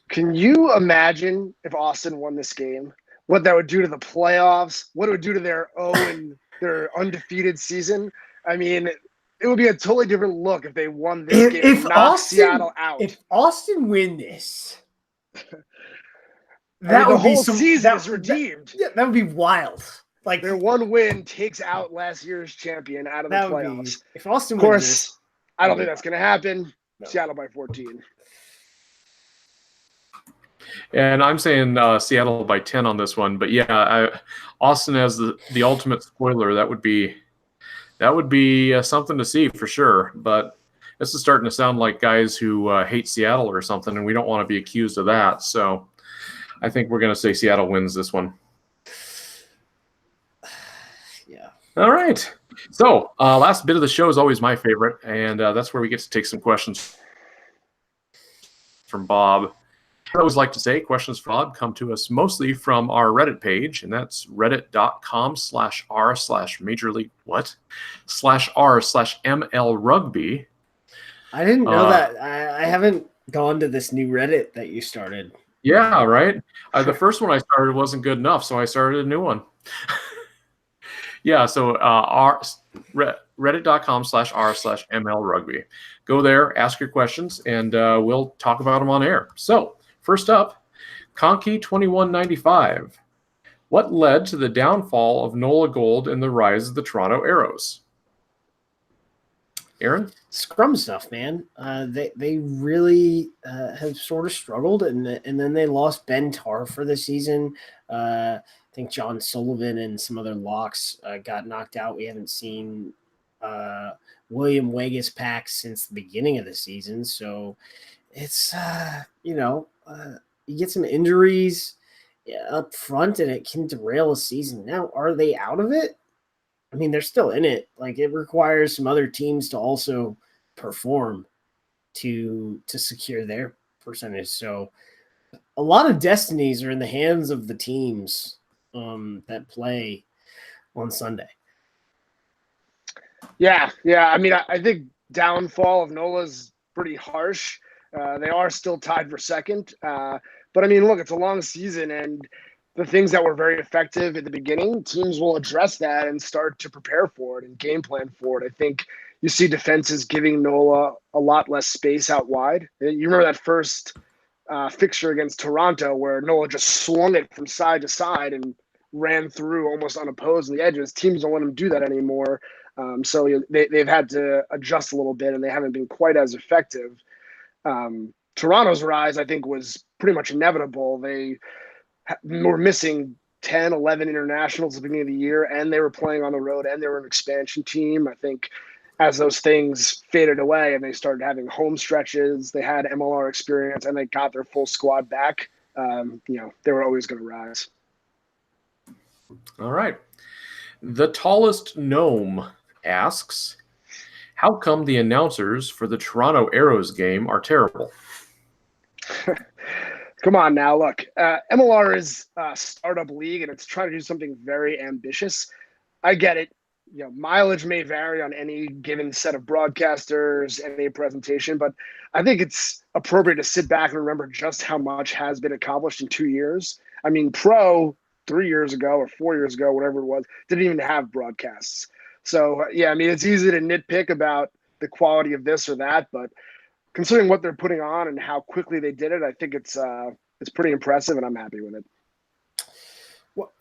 Can you imagine if Austin won this game? What that would do to the playoffs? What it would do to their their undefeated season? I mean, it would be a totally different look if they won this game and knocked Seattle out. If Austin win this, the whole season is redeemed. That would be wild. Their 1 win takes out last year's champion out of the playoffs. If Austin of course, wins this, I don't think that's going to happen. No. Seattle by 14. And I'm saying Seattle by 10 on this one. But Austin as the ultimate spoiler. That would be something to see for sure. But this is starting to sound like guys who hate Seattle or something, and we don't want to be accused of that. So I think we're going to say Seattle wins this one. Yeah. All right. So last bit of the show is always my favorite, and that's where we get to take some questions from Bob. I always like to say questions for Bob come to us mostly from our Reddit page, and that's reddit.com/r/MLRugby. I didn't know that. I haven't gone to this new Reddit that you started. Yeah, right. The first one I started wasn't good enough, so I started a new one. So reddit.com/r/MLRugby. Go there, ask your questions, and we'll talk about them on air. So first up Conky 2195. What led to the downfall of NOLA Gold and the rise of the Toronto Arrows? Aaron? Scrum stuff, man. They really have sort of struggled, and then they lost Ben Tarr for the season. I think John Sullivan and some other locks got knocked out. We haven't seen William Wegas pack since the beginning of the season, so it's you get some injuries up front, and it can derail a season. Now, are they out of it? I mean, they're still in it. Like, it requires some other teams to also perform to secure their percentage. So a lot of destinies are in the hands of the teams that play on Sunday. Yeah. I mean, I think downfall of NOLA is pretty harsh. They are still tied for second. But, I mean, look, it's a long season, and the things that were very effective at the beginning, teams will address that and start to prepare for it and game plan for it. I think you see defenses giving NOLA a lot less space out wide. You remember that first fixture against Toronto where NOLA just swung it from side to side and ran through almost unopposed on the edges. Teams don't let them do that anymore. So they've had to adjust a little bit, and they haven't been quite as effective. Toronto's rise, I think, was pretty much inevitable. They were missing 10, 11 internationals at the beginning of the year, and they were playing on the road, and they were an expansion team. I think as those things faded away and they started having home stretches, they had MLR experience, and they got their full squad back, they were always going to rise. All right. The Tallest Gnome asks, how come the announcers for the Toronto Arrows game are terrible? Come on now, look. MLR is a startup league, and it's trying to do something very ambitious. I get it. Mileage may vary on any given set of broadcasters, any presentation, but I think it's appropriate to sit back and remember just how much has been accomplished in 2 years. I mean, Pro 3 years ago or 4 years ago, whatever it was, didn't even have broadcasts. So, yeah, I mean, it's easy to nitpick about the quality of this or that, but considering what they're putting on and how quickly they did it, I think it's pretty impressive, and I'm happy with it. Well,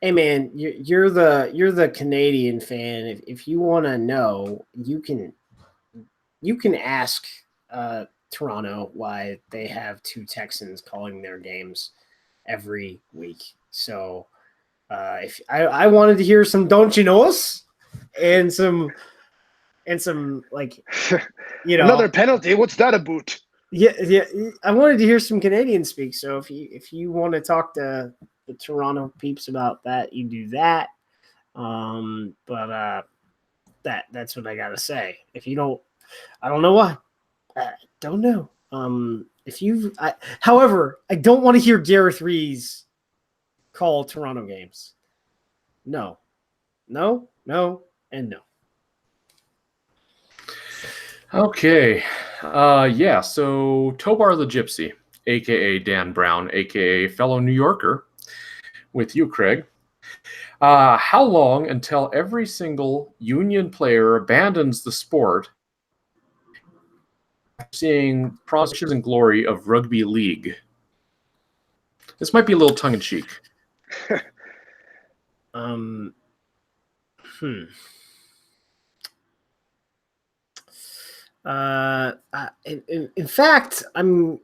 hey man, you're the Canadian fan. If you want to know, you can ask Toronto why they have two Texans calling their games every week. So if I wanted to hear some "Don't you know us" and some like another penalty. What's that about? Yeah. I wanted to hear some Canadian speak. So if you want to talk to the Toronto peeps about that, you do that. But that's what I gotta say. If you don't, I don't know why. I don't know. However, I don't want to hear Gareth Rees call Toronto games. No, and no. Okay. So Tobar the Gypsy, a.k.a. Dan Brown, a.k.a. fellow New Yorker, with you, Craig. How long until every single union player abandons the sport, seeing promises and glory of rugby league? This might be a little tongue-in-cheek. In fact, I'm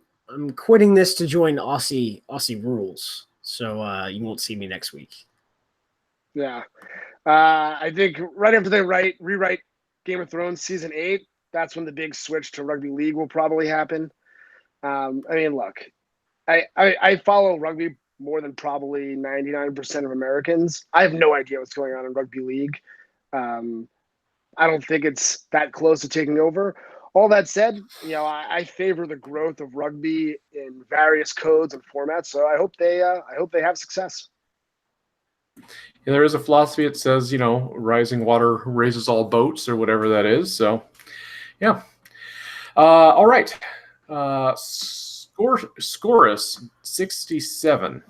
quitting this to join Aussie rules, so you won't see me next week. Yeah, I think right after they rewrite Game of Thrones season 8, that's when the big switch to rugby league will probably happen. I mean, look, I follow rugby more than probably 99% of Americans. I have no idea what's going on in rugby league. I don't think it's that close to taking over. All that said, I favor the growth of rugby in various codes and formats. So I hope they have success. Yeah, there is a philosophy that says, rising water raises all boats, or whatever that is. So, yeah. All right. Scorus 67.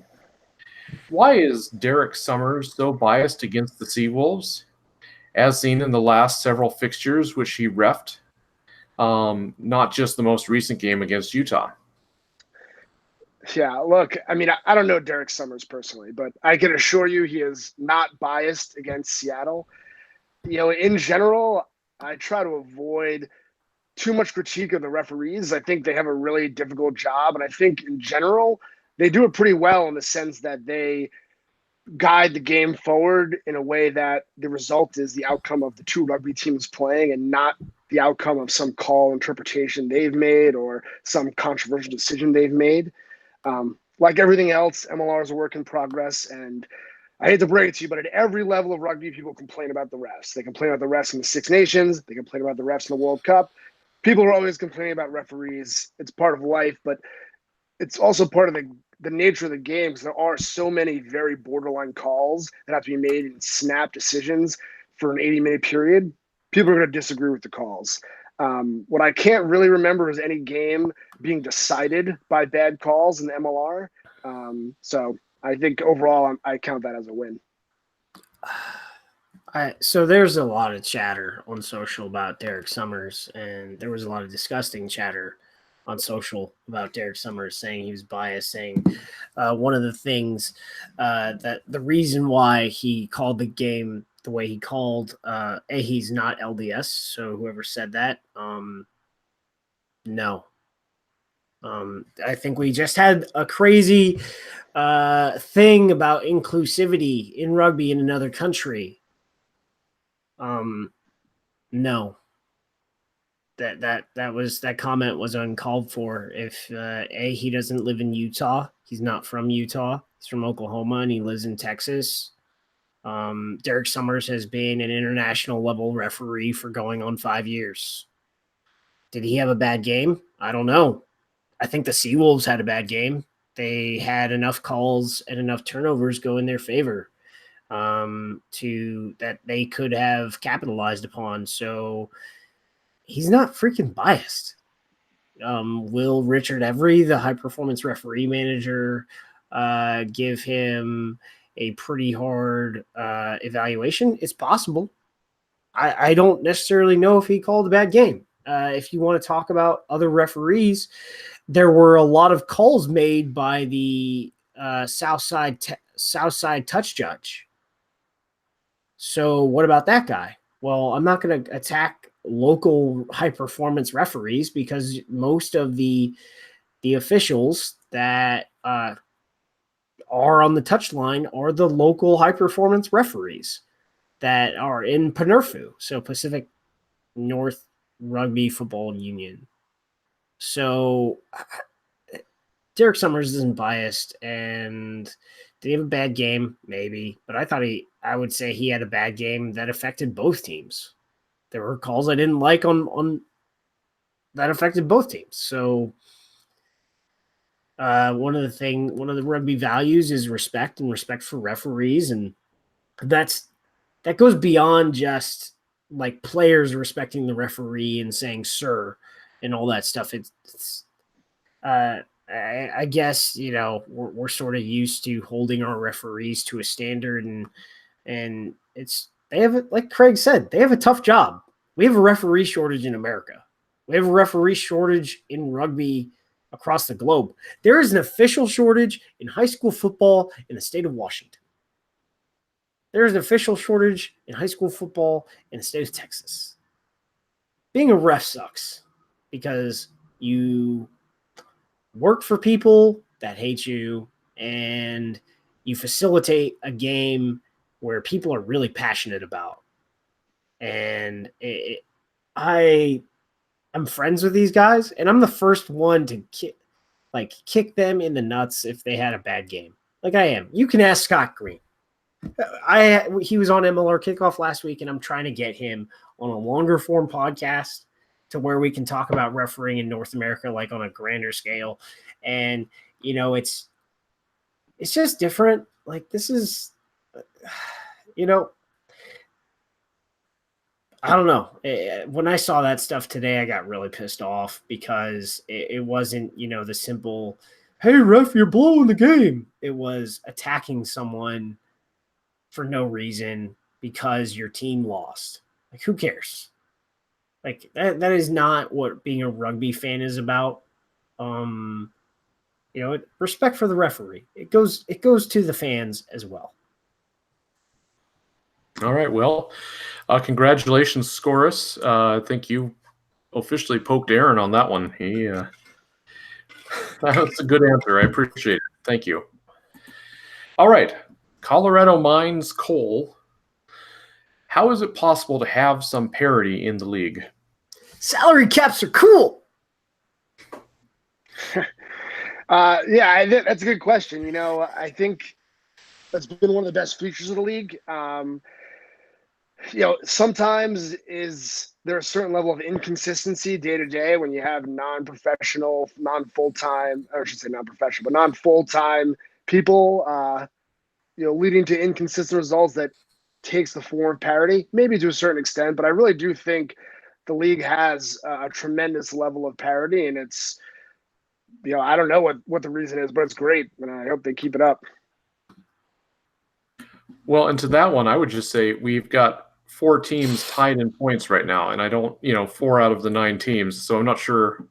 Why is Derek Summers so biased against the Seawolves, as seen in the last several fixtures which he reffed? Not just the most recent game against Utah. Yeah, look, I mean, I don't know Derek Summers personally, but I can assure you he is not biased against Seattle. In general, I try to avoid too much critique of the referees. I think they have a really difficult job. And I think in general, they do it pretty well in the sense that they guide the game forward in a way that the result is the outcome of the two rugby teams playing and not the outcome of some call interpretation they've made or some controversial decision they've made. Like everything else, MLR is a work in progress. And I hate to break it to you, but at every level of rugby, people complain about the refs. They complain about the refs in the Six Nations. They complain about the refs in the World Cup. People are always complaining about referees. It's part of life, but it's also part of the nature of the game because there are so many very borderline calls that have to be made in snap decisions for an 80-minute period. People are going to disagree with the calls. What I can't really remember is any game being decided by bad calls in the MLR. So I think overall, I count that as a win. So there's a lot of chatter on social about Derek Summers, and there was a lot of disgusting chatter on social about Derek Summers saying he was biased, saying one of the things that the reason why he called the game the way he called, he's not LDS. So whoever said that, no. I think we just had a crazy thing about inclusivity in rugby in another country. No. That comment was uncalled for. If he doesn't live in Utah, he's not from Utah. He's from Oklahoma and he lives in Texas. Derek Summers has been an international level referee for going on 5 years. Did he have a bad game? I don't know. I think the Seawolves had a bad game. They had enough calls and enough turnovers go in their favor to that they could have capitalized upon. So he's not freaking biased. Will Richard Every, the high performance referee manager, give him a pretty hard evaluation? It's possible. I don't necessarily know if he called a bad game. If you want to talk about other referees, there were a lot of calls made by the Southside touch judge. So what about that guy? Well, I'm not going to attack local high performance referees because most of the officials that are on the touchline are the local high performance referees that are in PNRFU, so Pacific North Rugby Football Union. So Derek Summers isn't biased, and did he have a bad game? Maybe, but I would say he had a bad game that affected both teams. There were calls I didn't like on that affected both teams. So one of the rugby values is respect and respect for referees, and that goes beyond just like players respecting the referee and saying "sir" and all that stuff. I guess we're sort of used to holding our referees to a standard, and they have, like Craig said, they have a tough job. We have a referee shortage in America. We have a referee shortage in rugby across the globe. There is an official shortage in high school football in the state of Washington. There is an official shortage in high school football in the state of Texas. Being a ref sucks because you work for people that hate you and you facilitate a game where people are really passionate about. And I'm friends with these guys, and I'm the first one to kick them in the nuts if they had a bad game. Like I am. You can ask Scott Green. He was on MLR Kickoff last week, and I'm trying to get him on a longer form podcast to where we can talk about refereeing in North America, like on a grander scale. And it's just different. Like this is, I don't know. When I saw that stuff today, I got really pissed off because it wasn't, the simple, hey, ref, you're blowing the game. It was attacking someone for no reason because your team lost. Like, who cares? Like, that is not what being a rugby fan is about. respect for the referee. It goes to the fans as well. All right. Well, congratulations, Scorus. I think you officially poked Aaron on that one. That's a good answer. I appreciate it. Thank you. All right. Colorado Mines Cole. How is it possible to have some parity in the league? Salary caps are cool. That's a good question. I think that's been one of the best features of the league. Sometimes there a certain level of inconsistency day to day when you have non-professional, non-full-time, or I should say non-professional, but non-full-time people, leading to inconsistent results that takes the form of parity, maybe to a certain extent, but I really do think the league has a tremendous level of parity, and it's, I don't know what the reason is, but it's great, and I hope they keep it up. Well, and to that one, I would just say we've got 4 teams tied in points right now, and I don't, 4 out of the 9 teams, so I'm not sure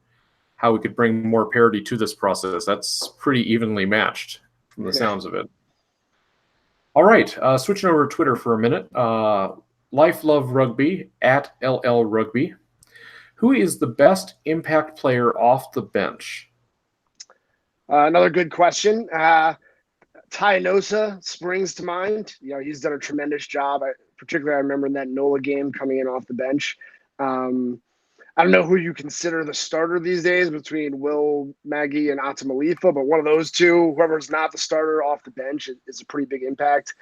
how we could bring more parity to this process. That's pretty evenly matched from the sounds of it. All right, switching over to Twitter for a minute. Life Love Rugby at LL Rugby. Who is the best impact player off the bench? Another good question. Tyanosa springs to mind. He's done a tremendous job. Particularly, I remember in that NOLA game coming in off the bench. I don't know who you consider the starter these days between Will Maggie and Atamalifa, but one of those two, whoever's not the starter off the bench, is a pretty big impact.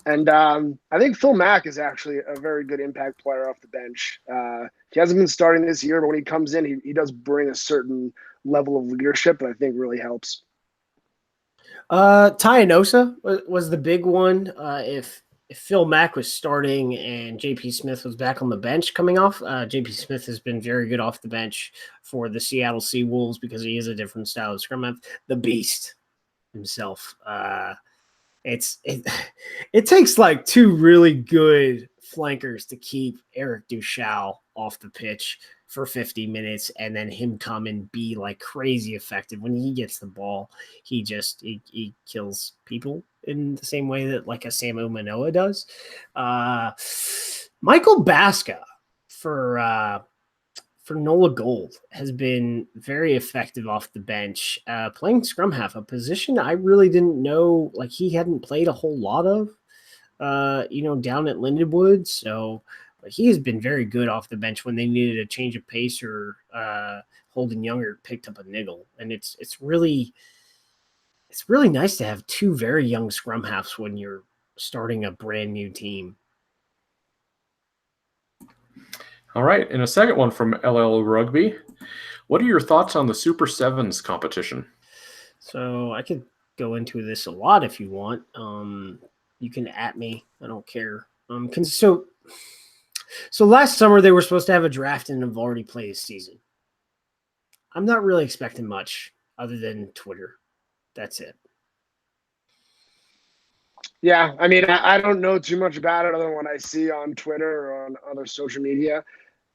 And I think Phil Mack is actually a very good impact player off the bench. He hasn't been starting this year, but when he comes in, he does bring a certain level of leadership that I think really helps. Tyanosa was the big one. If Phil Mack was starting and JP Smith was back on the bench coming off, JP Smith has been very good off the bench for the Seattle Seawolves because he is a different style of scrum half. The beast himself. It takes like 2 really good flankers to keep Eric Duchal off the pitch for 50 minutes and then him come and be like crazy effective. When he gets the ball, he kills people in the same way that like a Samu Manoa does. Michael Baska for NOLA Gold has been very effective off the bench, playing scrum half, a position I really didn't know, like he hadn't played a whole lot of, down at Lindenwood. So but he has been very good off the bench when they needed a change of pace or Holden Younger picked up a niggle. And it's really nice to have 2 very young scrum halves when you're starting a brand new team. All right, and a second one from LL Rugby. What are your thoughts on the Super Sevens competition? So I could go into this a lot if you want. You can at me. I don't care. So last summer they were supposed to have a draft and have already played a season. I'm not really expecting much other than Twitter. That's it. Yeah, I mean, I don't know too much about it other than what I see on Twitter or on other social media.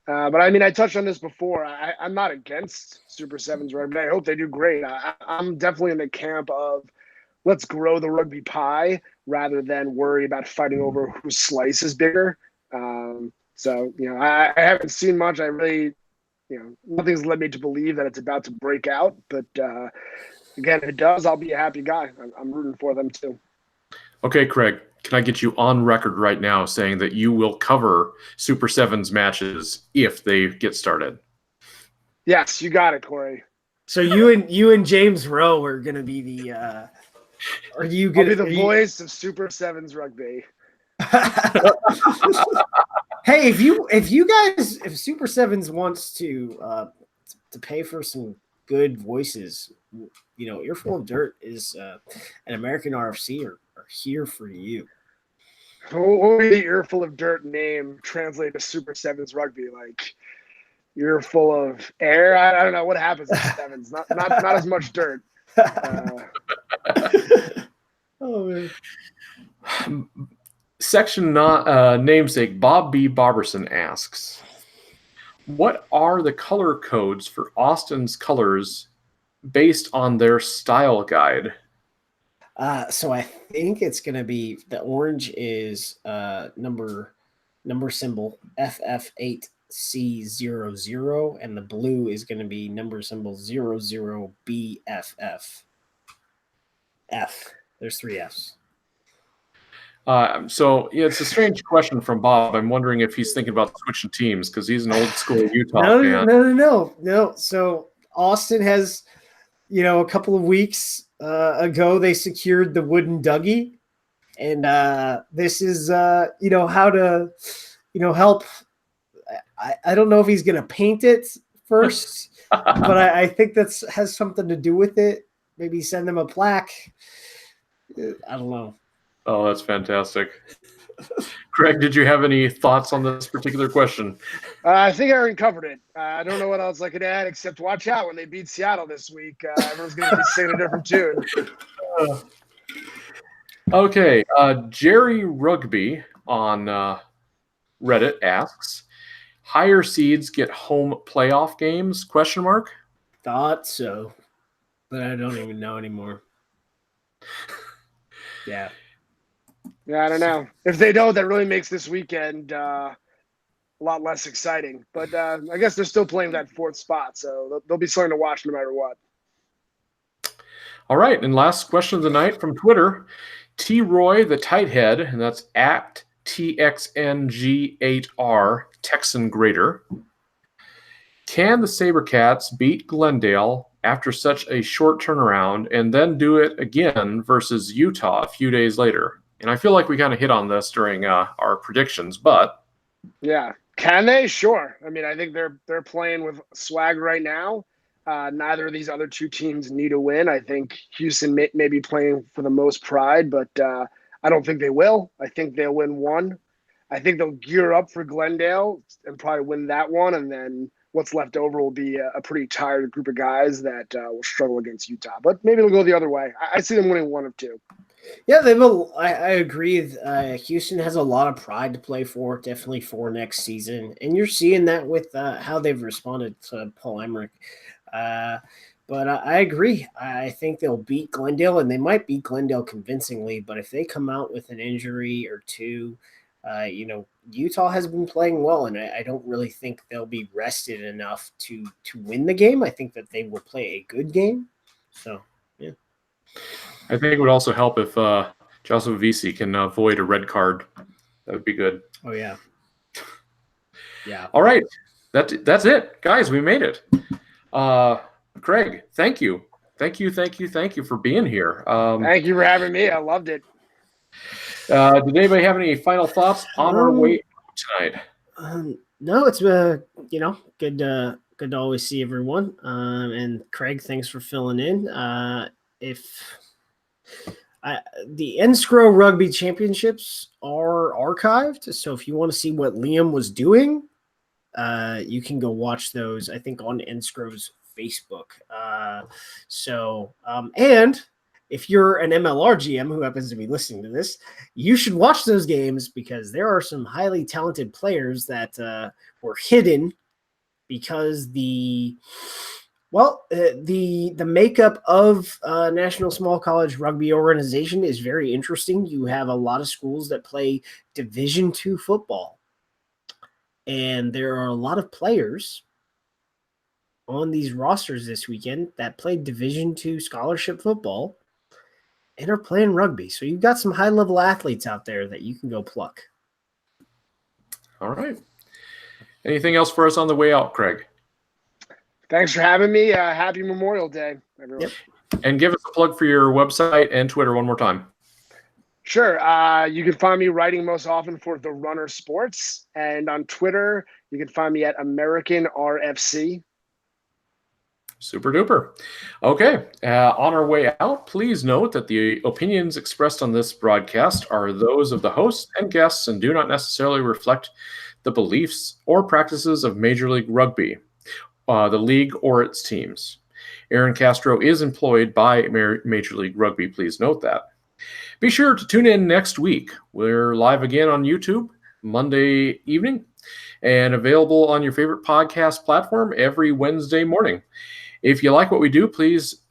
But I mean, I touched on this before. I'm not against Super Sevens rugby. I hope they do great. I'm definitely in the camp of let's grow the rugby pie rather than worry about fighting over whose slice is bigger. So, I haven't seen much. I really, nothing's led me to believe that it's about to break out. But again, if it does, I'll be a happy guy. I'm rooting for them too. Okay, Craig, can I get you on record right now saying that you will cover Super Sevens matches if they get started? Yes, you got it, Corey. So you and James Rowe are going to be the are you going to be the voice of Super Sevens rugby? Hey, if Super Sevens wants to pay for some good voices, Earful of Dirt is an American RFC are here for you. What would the Earful of Dirt name translate to Super Sevens rugby? Like you're full of air? I don't know what happens in Sevens. Not as much dirt. Oh man. Section namesake Bob B. Barberson asks, what are the color codes for Austin's colors based on their style guide? So I think it's going to be the orange is number symbol FF8C00, and the blue is going to be number symbol 00BFF. F. There's 3 Fs. So it's a strange question from Bob. I'm wondering if he's thinking about switching teams because he's an old school Utah fan. No. So Austin has, a couple of weeks ago, they secured the wooden Dougie, and this is, how to, help. I don't know if he's going to paint it first, but I think that has something to do with it. Maybe send them a plaque. I don't know. Oh, that's fantastic. Craig, did you have any thoughts on this particular question? I think I already covered it. I don't know what else I could add except watch out when they beat Seattle this week. Everyone's going to be singing a different tune. Okay. Jerry Rugby on Reddit asks, higher seeds get home playoff games? ? Thought so, but I don't even know anymore. Yeah. Yeah, I don't know. If they don't, that really makes this weekend a lot less exciting. But I guess they're still playing that 4th spot, so they'll be something to watch no matter what. All right, and last question of the night from Twitter. T. Roy, the tight head, and that's at TXNG8R, Texan Greater. Can the SaberCats beat Glendale after such a short turnaround and then do it again versus Utah a few days later? And I feel like we kind of hit on this during our predictions, but yeah, can they? Sure. I mean, I think they're playing with swag right now. Neither of these other 2 teams need a win. I think Houston may be playing for the most pride, but I don't think they will. I think they'll win 1. I think they'll gear up for Glendale and probably win that one, and then what's left over will be a pretty tired group of guys that will struggle against Utah. But maybe it'll go the other way. I see them winning 1 of 2. Yeah, I agree. Houston has a lot of pride to play for, definitely for next season. And you're seeing that with how they've responded to Paul Emmerich. But I agree. I think they'll beat Glendale, and they might beat Glendale convincingly. But if they come out with an injury or 2, Utah has been playing well, and I don't really think they'll be rested enough to win the game. I think that they will play a good game. So, yeah. I think it would also help if Joshua Vesey can avoid a red card. That would be good. Oh, yeah. Yeah. All right. That's it. Guys, we made it. Craig, thank you. Thank you for being here. Thank you for having me. I loved it. Did anybody have any final thoughts on our way tonight? No, it's good to always see everyone. And Craig, thanks for filling in. The NSCRO Rugby Championships are archived, so if you want to see what Liam was doing, you can go watch those, I think, on NSCRO's Facebook. And if you're an MLR GM who happens to be listening to this, you should watch those games because there are some highly talented players that were hidden because the makeup of National Small College Rugby Organization is very interesting. You have a lot of schools that play Division II football, and there are a lot of players on these rosters this weekend that played Division II scholarship football and are playing rugby. So you've got some high-level athletes out there that you can go pluck. All right. Anything else for us on the way out, Craig? Thanks for having me. Happy Memorial Day, everyone. Yep. And give us a plug for your website and Twitter one more time. Sure. You can find me writing most often for The Runner Sports. And on Twitter, you can find me at American RFC. Super duper. Okay. On our way out, please note that the opinions expressed on this broadcast are those of the host and guests and do not necessarily reflect the beliefs or practices of Major League Rugby, the league or its teams. Aaron Castro is employed by Major League Rugby. Please note that. Be sure to tune in next week. We're live again on YouTube Monday evening and available on your favorite podcast platform every Wednesday morning. If you like what we do, please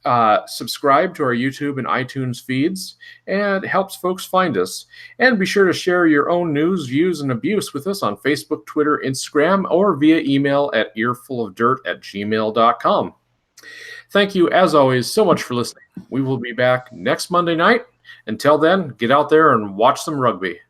subscribe to our YouTube and iTunes feeds, and it helps folks find us. And be sure to share your own news, views, and abuse with us on Facebook, Twitter, Instagram, or via email at earfulofdirt@gmail.com. Thank you, as always, so much for listening. We will be back next Monday night. Until then, get out there and watch some rugby.